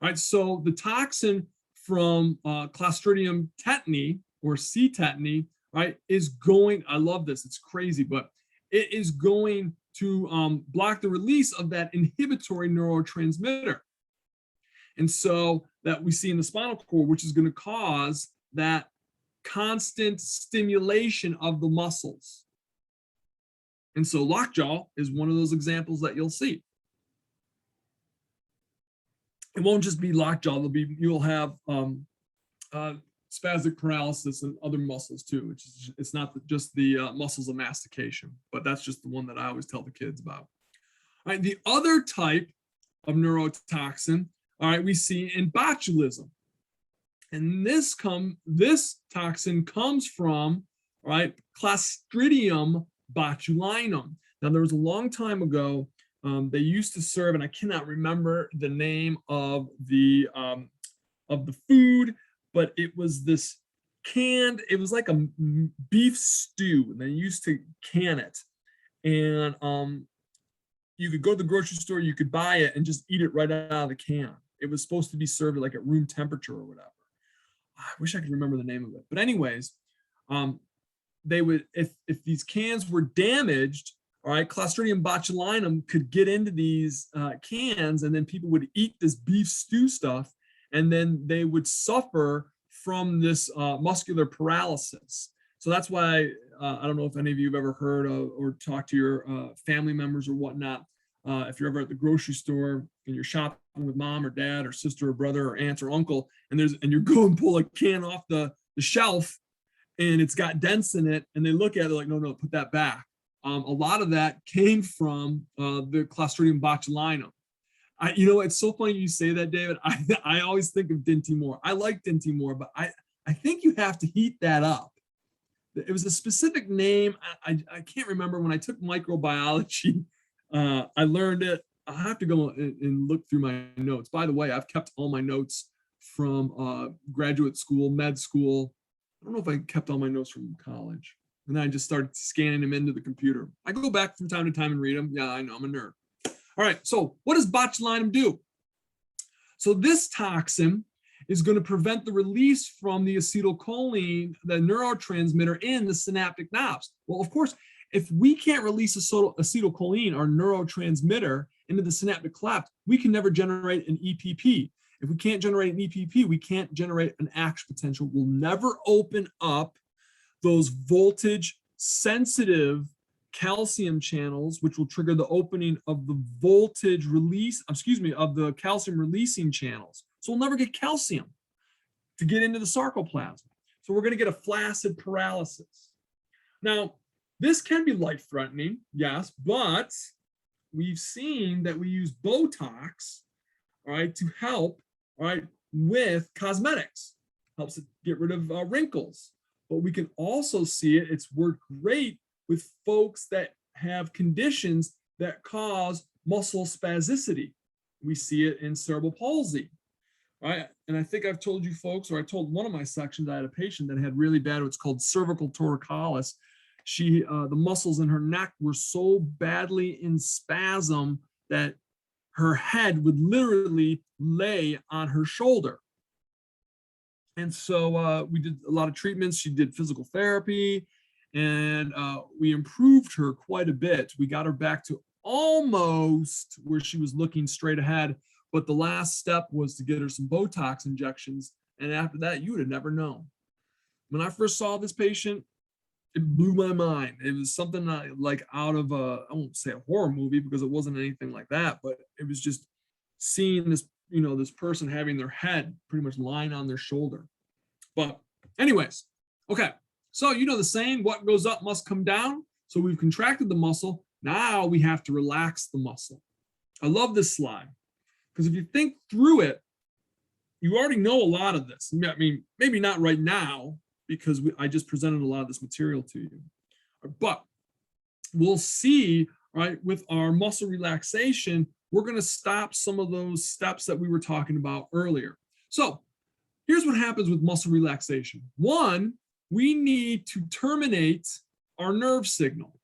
All right, so the toxin from Clostridium tetani or C. tetani, right, is going, I love this, it's crazy, but it is going to block the release of that inhibitory neurotransmitter. And so that we see in the spinal cord, which is going to cause that constant stimulation of the muscles. And so lockjaw is one of those examples that you'll see. It won't just be lockjaw, you'll have spastic paralysis and other muscles too, which is, it's not just the muscles of mastication, but that's just the one that I always tell the kids about. All right, the other type of neurotoxin, all right, we see in botulism. And this toxin comes from, all right, Clostridium botulinum. Now, there was a long time ago, they used to serve, and I cannot remember the name of the food, but it was this canned, it was like a beef stew, and they used to can it. And you could go to the grocery store, you could buy it and just eat it right out of the can. It was supposed to be served like at room temperature or whatever. I wish I could remember the name of it. But anyways, they would, if these cans were damaged, all right, Clostridium botulinum could get into these cans, and then people would eat this beef stew stuff, and then they would suffer from this muscular paralysis. So that's why I don't know if any of you have ever heard of or talked to your family members or whatnot. If you're ever at the grocery store and you're shopping with mom or dad or sister or brother or aunt or uncle, and you go and pull a can off the shelf and it's got dents in it, and they look at it like, no, put that back. A lot of that came from the Clostridium botulinum. It's so funny you say that, David. I always think of Dinty Moore. I like Dinty Moore, but I think you have to heat that up. It was a specific name. I can't remember. When I took microbiology, I learned it. I'll have to go and look through my notes. By the way, I've kept all my notes from graduate school, med school. I don't know if I kept all my notes from college. And then I just started scanning them into the computer. I go back from time to time and read them. Yeah, I know, I'm a nerd. All right, so what does botulinum do? So this toxin is going to prevent the release from the acetylcholine, the neurotransmitter in the synaptic knobs. Well, of course, if we can't release acetylcholine, our neurotransmitter, into the synaptic cleft, we can never generate an EPP. If we can't generate an EPP, we can't generate an action potential. We'll never open up those voltage sensitive calcium channels, which will trigger the opening of the voltage release, of the calcium releasing channels. So we'll never get calcium to get into the sarcoplasm. So we're going to get a flaccid paralysis. Now, this can be life-threatening, yes, but we've seen that we use Botox, all right, to help, all right, with cosmetics. Helps it get rid of wrinkles. But we can also see it's worked great with folks that have conditions that cause muscle spasticity. We see it in cerebral palsy, right? And I think I've told you folks, or I told one of my sections, I had a patient that had really bad, what's called cervical torticollis. The muscles in her neck were so badly in spasm that her head would literally lay on her shoulder. And so we did a lot of treatments. She did physical therapy, and we improved her quite a bit. We got her back to almost where she was looking straight ahead. But the last step was to get her some Botox injections. And after that, you would have never known. When I first saw this patient, it blew my mind. It was something like out of I won't say a horror movie because it wasn't anything like that, but it was just seeing this, this person having their head pretty much lying on their shoulder. But anyways, okay. So the saying, what goes up must come down. So we've contracted the muscle. Now we have to relax the muscle. I love this slide because if you think through it, you already know a lot of this. I mean, maybe not right now because I just presented a lot of this material to you. But we'll see, right, with our muscle relaxation, we're going to stop some of those steps that we were talking about earlier. So here's what happens with muscle relaxation. One, we need to terminate our nerve signal.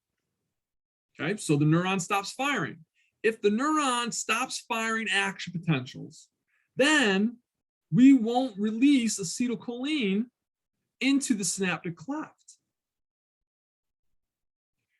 Okay, so the neuron stops firing. If the neuron stops firing action potentials, then we won't release acetylcholine into the synaptic cleft.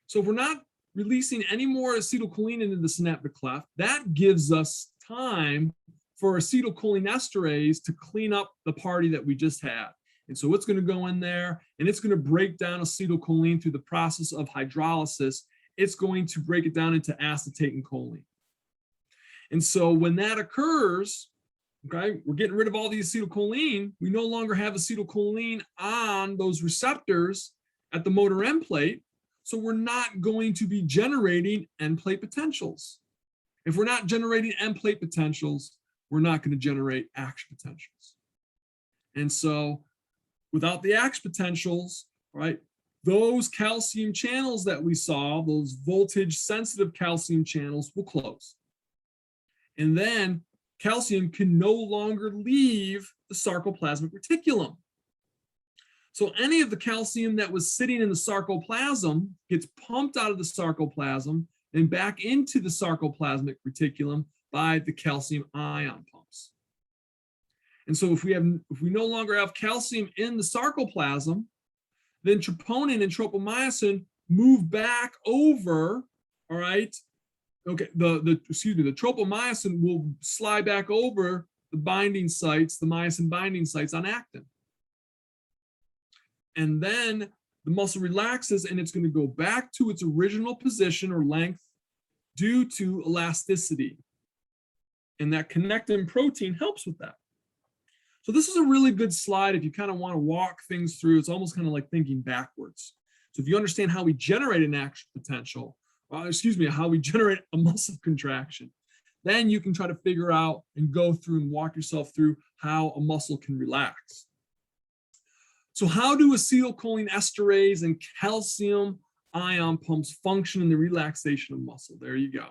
So if we're not releasing any more acetylcholine into the synaptic cleft, that gives us time for acetylcholinesterase to clean up the party that we just had. And so it's going to go in there and it's going to break down acetylcholine through the process of hydrolysis. It's going to break it down into acetate and choline. And so when that occurs, okay, we're getting rid of all the acetylcholine. We no longer have acetylcholine on those receptors at the motor end plate. So we're not going to be generating end plate potentials. If we're not generating end plate potentials, we're not going to generate action potentials. And so without the action potentials, right, those calcium channels that we saw, those voltage sensitive calcium channels will close. And then calcium can no longer leave the sarcoplasmic reticulum. So any of the calcium that was sitting in the sarcoplasm gets pumped out of the sarcoplasm and back into the sarcoplasmic reticulum by the calcium ion pumps. And so if we no longer have calcium in the sarcoplasm, then troponin and tropomyosin move back over, all right? Okay, the tropomyosin will slide back over the binding sites, the myosin binding sites on actin. And then the muscle relaxes and it's going to go back to its original position or length due to elasticity. And that connectin protein helps with that. So this is a really good slide if you kind of want to walk things through. It's almost kind of like thinking backwards. So if you understand how we generate an action potential, how we generate a muscle contraction, then you can try to figure out and go through and walk yourself through how a muscle can relax. So how do acetylcholinesterase and calcium ion pumps function in the relaxation of muscle? There you go.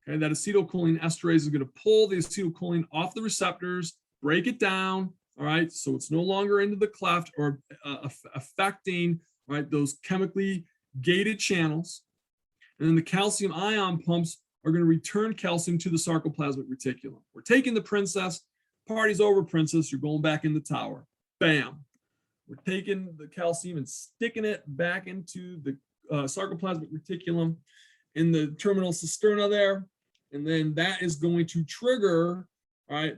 Okay, that acetylcholinesterase is going to pull the acetylcholine off the receptors, break it down, all right, so it's no longer into the cleft or affecting, right, those chemically gated channels. And then the calcium ion pumps are going to return calcium to the sarcoplasmic reticulum. We're taking the princess, party's over, princess, you're going back in the tower. Bam. We're taking the calcium and sticking it back into the sarcoplasmic reticulum in the terminal cisterna there. And then that is going to trigger, all right,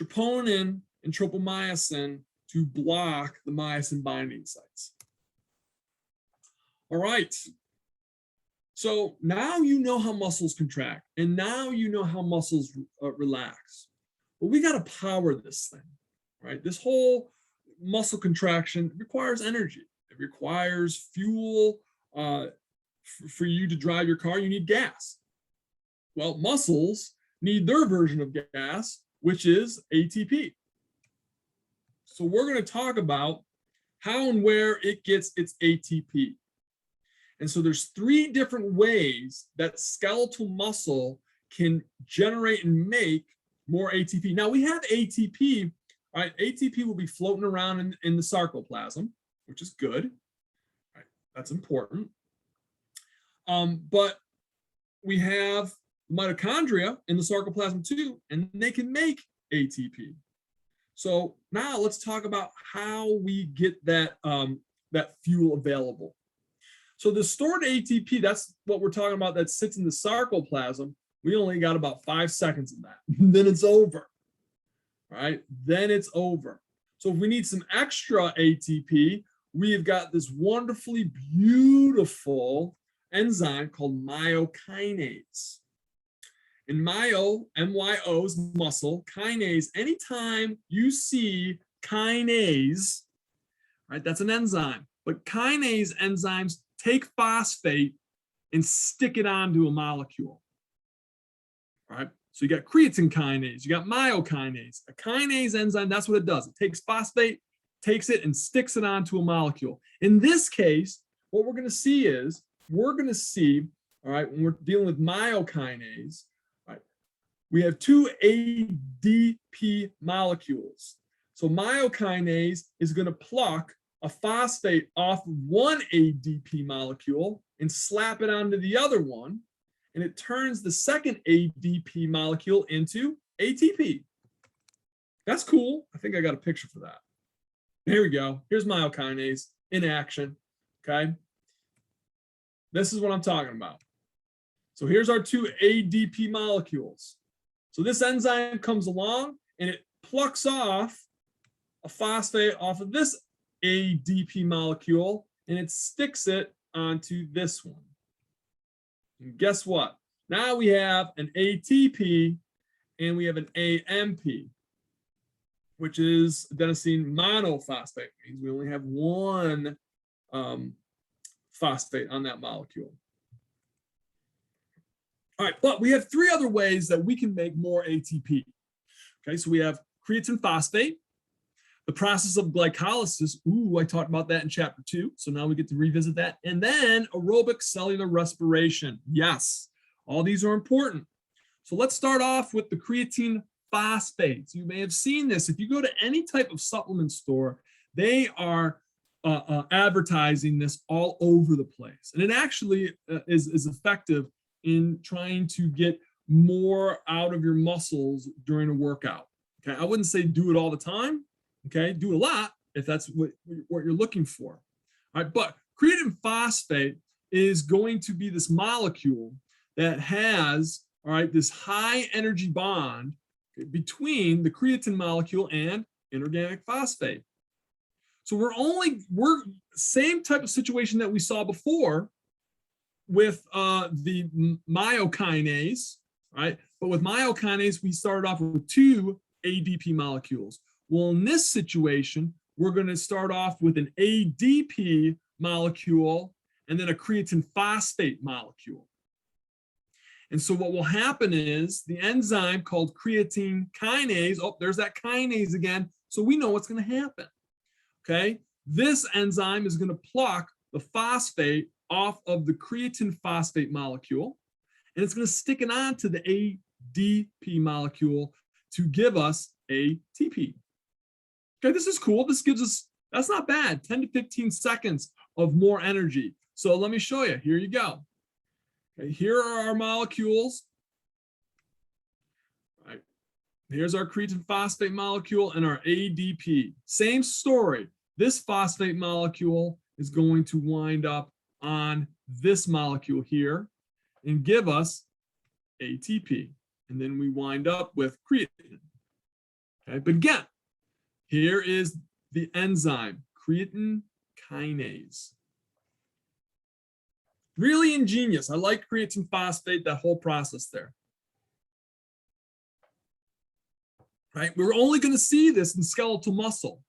troponin and tropomyosin to block the myosin binding sites. All right. So now you know how muscles contract, and now you know how muscles relax. But we got to power this thing, right? This whole muscle contraction requires energy. It requires fuel. For you to drive your car, you need gas. Well, muscles need their version of gas, which is ATP. So we're going to talk about how and where it gets its ATP. And so there's 3 different ways that skeletal muscle can generate and make more ATP. Now we have ATP, right? ATP will be floating around in the sarcoplasm, which is good. Right? That's important. But we have mitochondria in the sarcoplasm too, and they can make ATP. So now let's talk about how we get that, that fuel available. So the stored ATP, that's what we're talking about, that sits in the sarcoplasm. We only got about 5 seconds of that. Then it's over, right? Then it's over. So if we need some extra ATP, we've got this wonderfully beautiful enzyme called myokinase. And MYO is muscle, kinase, anytime you see kinase, right, that's an enzyme. But kinase enzymes take phosphate and stick it onto a molecule, right? So you got creatine kinase, you got myokinase. A kinase enzyme, that's what it does. It takes phosphate, takes it and sticks it onto a molecule. In this case, what we're going to see is, all right, when we're dealing with myokinase, right, we have 2 ADP molecules. So myokinase is going to pluck a phosphate off one ADP molecule and slap it onto the other one, and it turns the second ADP molecule into ATP. That's cool. I think I got a picture for that. Here we go. Here's myokinase in action, okay? This is what I'm talking about. So here's our 2 ADP molecules. So this enzyme comes along and it plucks off a phosphate off of this ADP molecule and it sticks it onto this one. And guess what? Now we have an ATP and we have an AMP, which is adenosine monophosphate. It means we only have one phosphate on that molecule. All right, but we have three other ways that we can make more ATP. Okay, so we have creatine phosphate, the process of glycolysis. Ooh, I talked about that in chapter 2. So now we get to revisit that. And then aerobic cellular respiration. Yes, all these are important. So let's start off with the creatine phosphates. You may have seen this. If you go to any type of supplement store, they are advertising this all over the place. And it actually is effective in trying to get more out of your muscles during a workout. Okay, I wouldn't say do it all the time. Okay, do it a lot if that's what you're looking for. All right, but creatine phosphate is going to be this molecule that has, all right, this high energy bond between the creatine molecule and inorganic phosphate. So we're same type of situation that we saw before with the myokinase, right? But with myokinase, we started off with 2 ADP molecules. Well, in this situation, we're going to start off with an ADP molecule and then a creatine phosphate molecule. And so what will happen is the enzyme called creatine kinase, oh, there's that kinase again. So we know what's going to happen. Okay, this enzyme is going to pluck the phosphate off of the creatine phosphate molecule, and it's going to stick it onto the ADP molecule to give us ATP. Okay, this is cool. This gives us, that's not bad, 10 to 15 seconds of more energy. So let me show you. Here you go. Okay, here are our molecules. All right. Here's our creatine phosphate molecule and our ADP. Same story. This phosphate molecule is going to wind up on this molecule here and give us ATP. And then we wind up with creatine. Okay, but again, here is the enzyme, creatine kinase. Really ingenious. I like creatine phosphate, that whole process there. Right, we're only going to see this in skeletal muscle.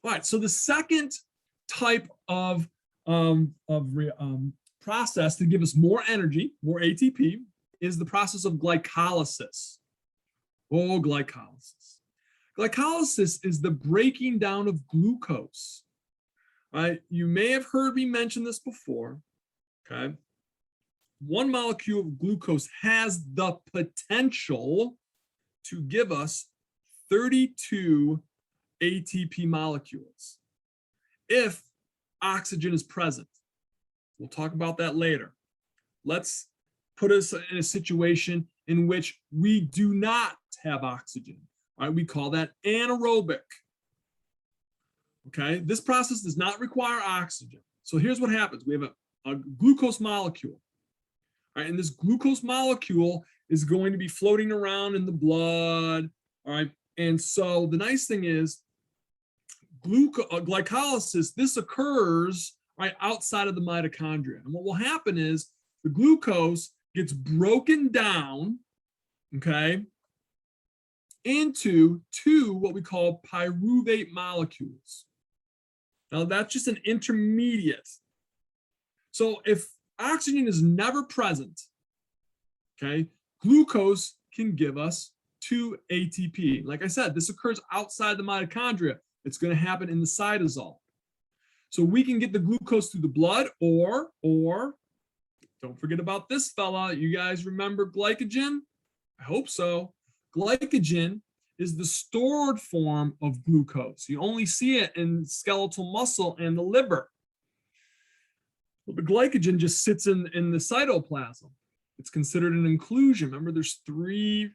All right, so the second type of process to give us more energy, more ATP, is the process of glycolysis. Oh, glycolysis. Glycolysis is the breaking down of glucose. Right? You may have heard me mention this before. Okay. One molecule of glucose has the potential to give us 32 ATP molecules if oxygen is present. We'll talk about that later. Let's put us in a situation in which we do not have oxygen. All right, we call that anaerobic. Okay, this process does not require oxygen. So here's what happens. We have a glucose molecule. All right, and this glucose molecule is going to be floating around in the blood. All right, and so the nice thing is glycolysis, this occurs right outside of the mitochondria. And what will happen is the glucose gets broken down, okay, into 2 what we call pyruvate molecules. Now that's just an intermediate. So if oxygen is never present, okay, glucose can give us 2 ATP. Like I said, this occurs outside the mitochondria. It's going to happen in the cytosol. So we can get the glucose through the blood, or don't forget about this fella. You guys remember glycogen? I hope so. Glycogen is the stored form of glucose. You only see it in skeletal muscle and the liver. Well, the glycogen just sits in the cytoplasm. It's considered an inclusion. Remember, there's 3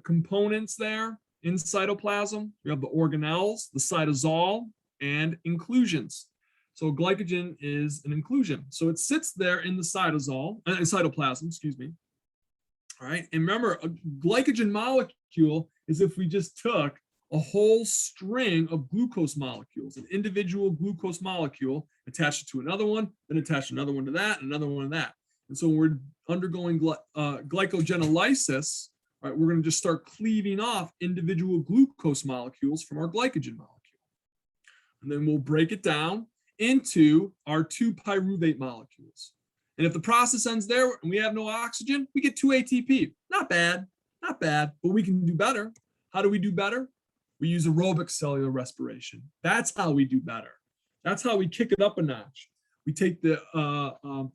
components there in cytoplasm. You have the organelles, the cytosol, and inclusions. So glycogen is an inclusion. So it sits there in the cytoplasm, excuse me. All right. And remember, a glycogen molecule is if we just took a whole string of glucose molecules, an individual glucose molecule, attached it to another one, then attach another one to that, and another one to that. And so when we're undergoing glycogenolysis, right, we're going to just start cleaving off individual glucose molecules from our glycogen molecule. And then we'll break it down into our 2 pyruvate molecules. And if the process ends there and we have no oxygen, we get 2 ATP. Not bad, not bad, but we can do better. How do we do better? We use aerobic cellular respiration. That's how we do better. That's how we kick it up a notch. We take the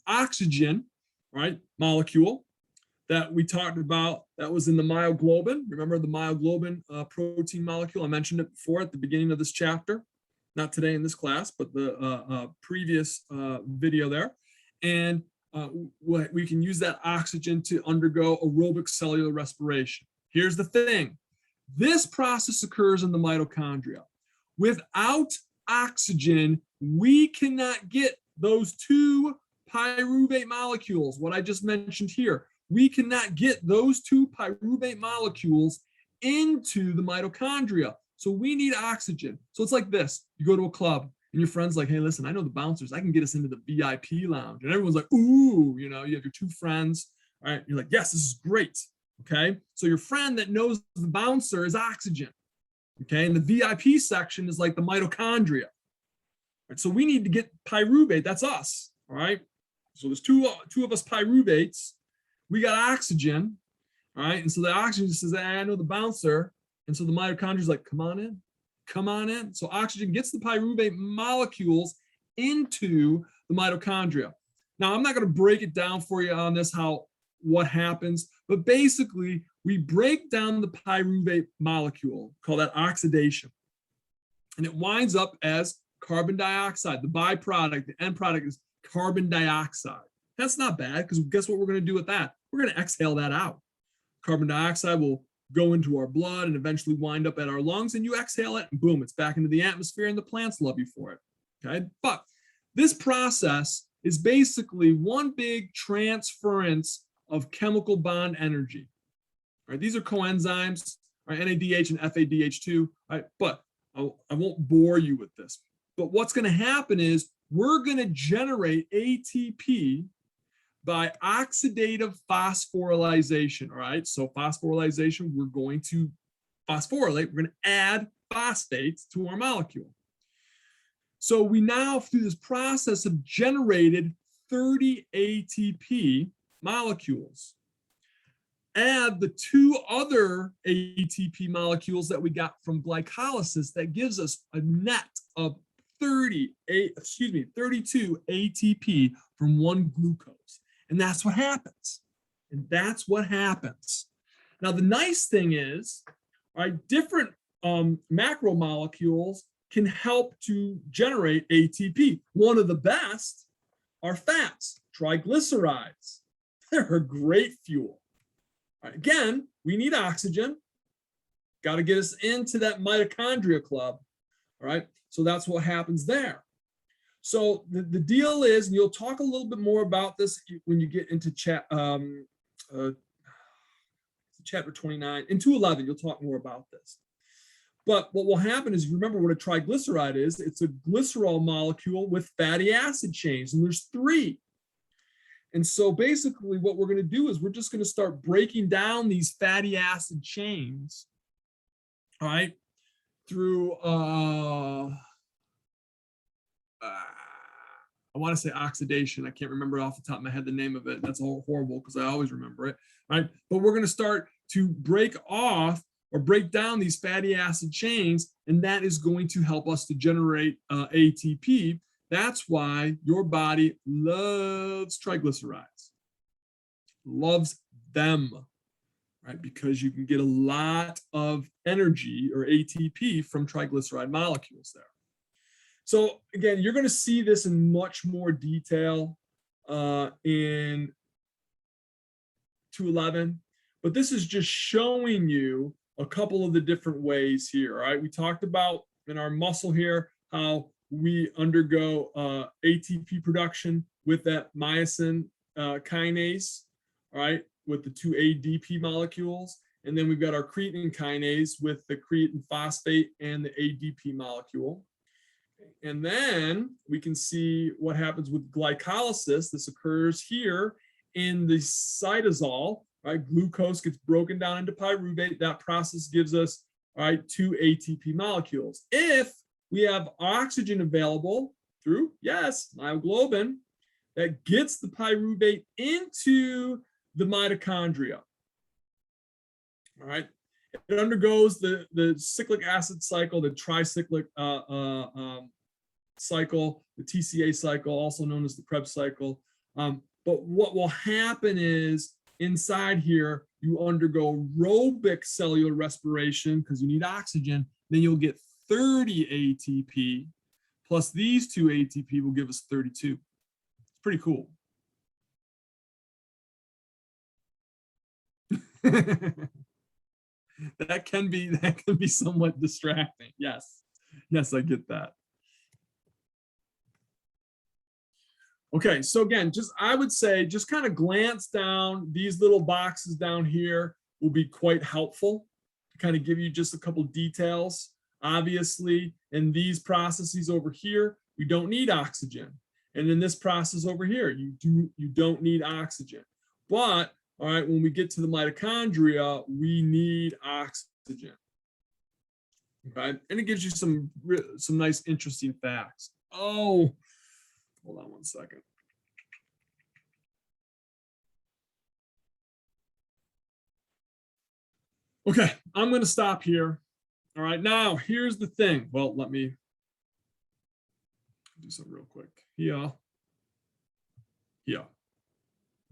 oxygen, right, molecule that we talked about that was in the myoglobin. Remember the myoglobin protein molecule? I mentioned it before at the beginning of this chapter. Not today in this class, but the previous video there. And we can use that oxygen to undergo aerobic cellular respiration. Here's the thing. This process occurs in the mitochondria. Without oxygen, we cannot get those 2 pyruvate molecules, what I just mentioned here. We cannot get those 2 pyruvate molecules into the mitochondria. So we need oxygen. So it's like this. You go to a club and your friend's like, hey, listen, I know the bouncers. I can get us into the VIP lounge. And everyone's like, ooh, you know, you have your 2 friends. All right. You're like, yes, this is great. Okay. So your friend that knows the bouncer is oxygen. Okay. And the VIP section is like the mitochondria. Right? So we need to get pyruvate. That's us. All right. So there's two of us pyruvates. We got oxygen. All right. And so the oxygen says, I know the bouncer. And so the mitochondria is like, come on in, come on in. So oxygen gets the pyruvate molecules into the mitochondria. Now, I'm not going to break it down for you on this, what happens, but basically we break down the pyruvate molecule, call that oxidation. And it winds up as carbon dioxide. The byproduct, the end product is carbon dioxide. That's not bad because guess what we're going to do with that? We're going to exhale that out. Carbon dioxide will go into our blood and eventually wind up at our lungs, and you exhale it and boom, it's back into the atmosphere and the plants love you for it. Okay. But this process is basically one big transference of chemical bond energy. All right. These are coenzymes, right? NADH and FADH2. Right. But I won't bore you with this. But what's going to happen is we're going to generate ATP by oxidative phosphorylation. All right. So phosphorylation, we're going to phosphorylate. We're going to add phosphates to our molecule. So we now, through this process, have generated 30 ATP molecules. Add the 2 other ATP molecules that we got from glycolysis, that gives us a net of 32 ATP from 1 glucose. And that's what happens. And that's what happens. Now, the nice thing is, right, different macromolecules can help to generate ATP. One of the best are fats, triglycerides. They're a great fuel. Right, again, we need oxygen. Got to get us into that mitochondria club. All right. So that's what happens there. So the deal is, and you'll talk a little bit more about this when you get into chapter 29. In 211, you'll talk more about this. But what will happen is, remember what a triglyceride is. It's a glycerol molecule with fatty acid chains, and there's 3. And so basically what we're going to do is we're just going to start breaking down these fatty acid chains, all right, through I want to say oxidation. I can't remember off the top of my head the name of it. That's all horrible because I always remember it, right? But we're going to start to break off or break down these fatty acid chains, and that is going to help us to generate ATP. That's why your body loves triglycerides, loves them, right? Because you can get a lot of energy or ATP from triglyceride molecules there. So again, you're going to see this in much more detail in 211, but this is just showing you a couple of the different ways here. All right, we talked about in our muscle here how we undergo ATP production with that myosin kinase. All right, with the two ADP molecules. And then we've got our creatine kinase with the creatine phosphate and the ADP molecule. And then we can see what happens with glycolysis. This occurs here in the cytosol, right? Glucose gets broken down into pyruvate. That process gives us, all right, two ATP molecules. If we have oxygen available through, yes, myoglobin, that gets the pyruvate into the mitochondria. All right. It undergoes the cyclic acid cycle, the tricyclic cycle, the TCA cycle, also known as the Krebs cycle. But what will happen is inside here, you undergo aerobic cellular respiration because you need oxygen. Then you'll get 30 ATP plus these two ATP will give us 32. It's pretty cool. That can be somewhat distracting. Yes, I get that. Okay, so again, I would say just kind of glance down. These little boxes down here will be quite helpful to kind of give you just a couple details. Obviously, in these processes over here, we don't need oxygen. And in this process over here, you don't need oxygen. But all right, when we get to the mitochondria, we need oxygen. Okay, and it gives you some nice, interesting facts. Oh, hold on one second. Okay, I'm going to stop here. All right, now here's the thing. Well, let me do something real quick. Yeah.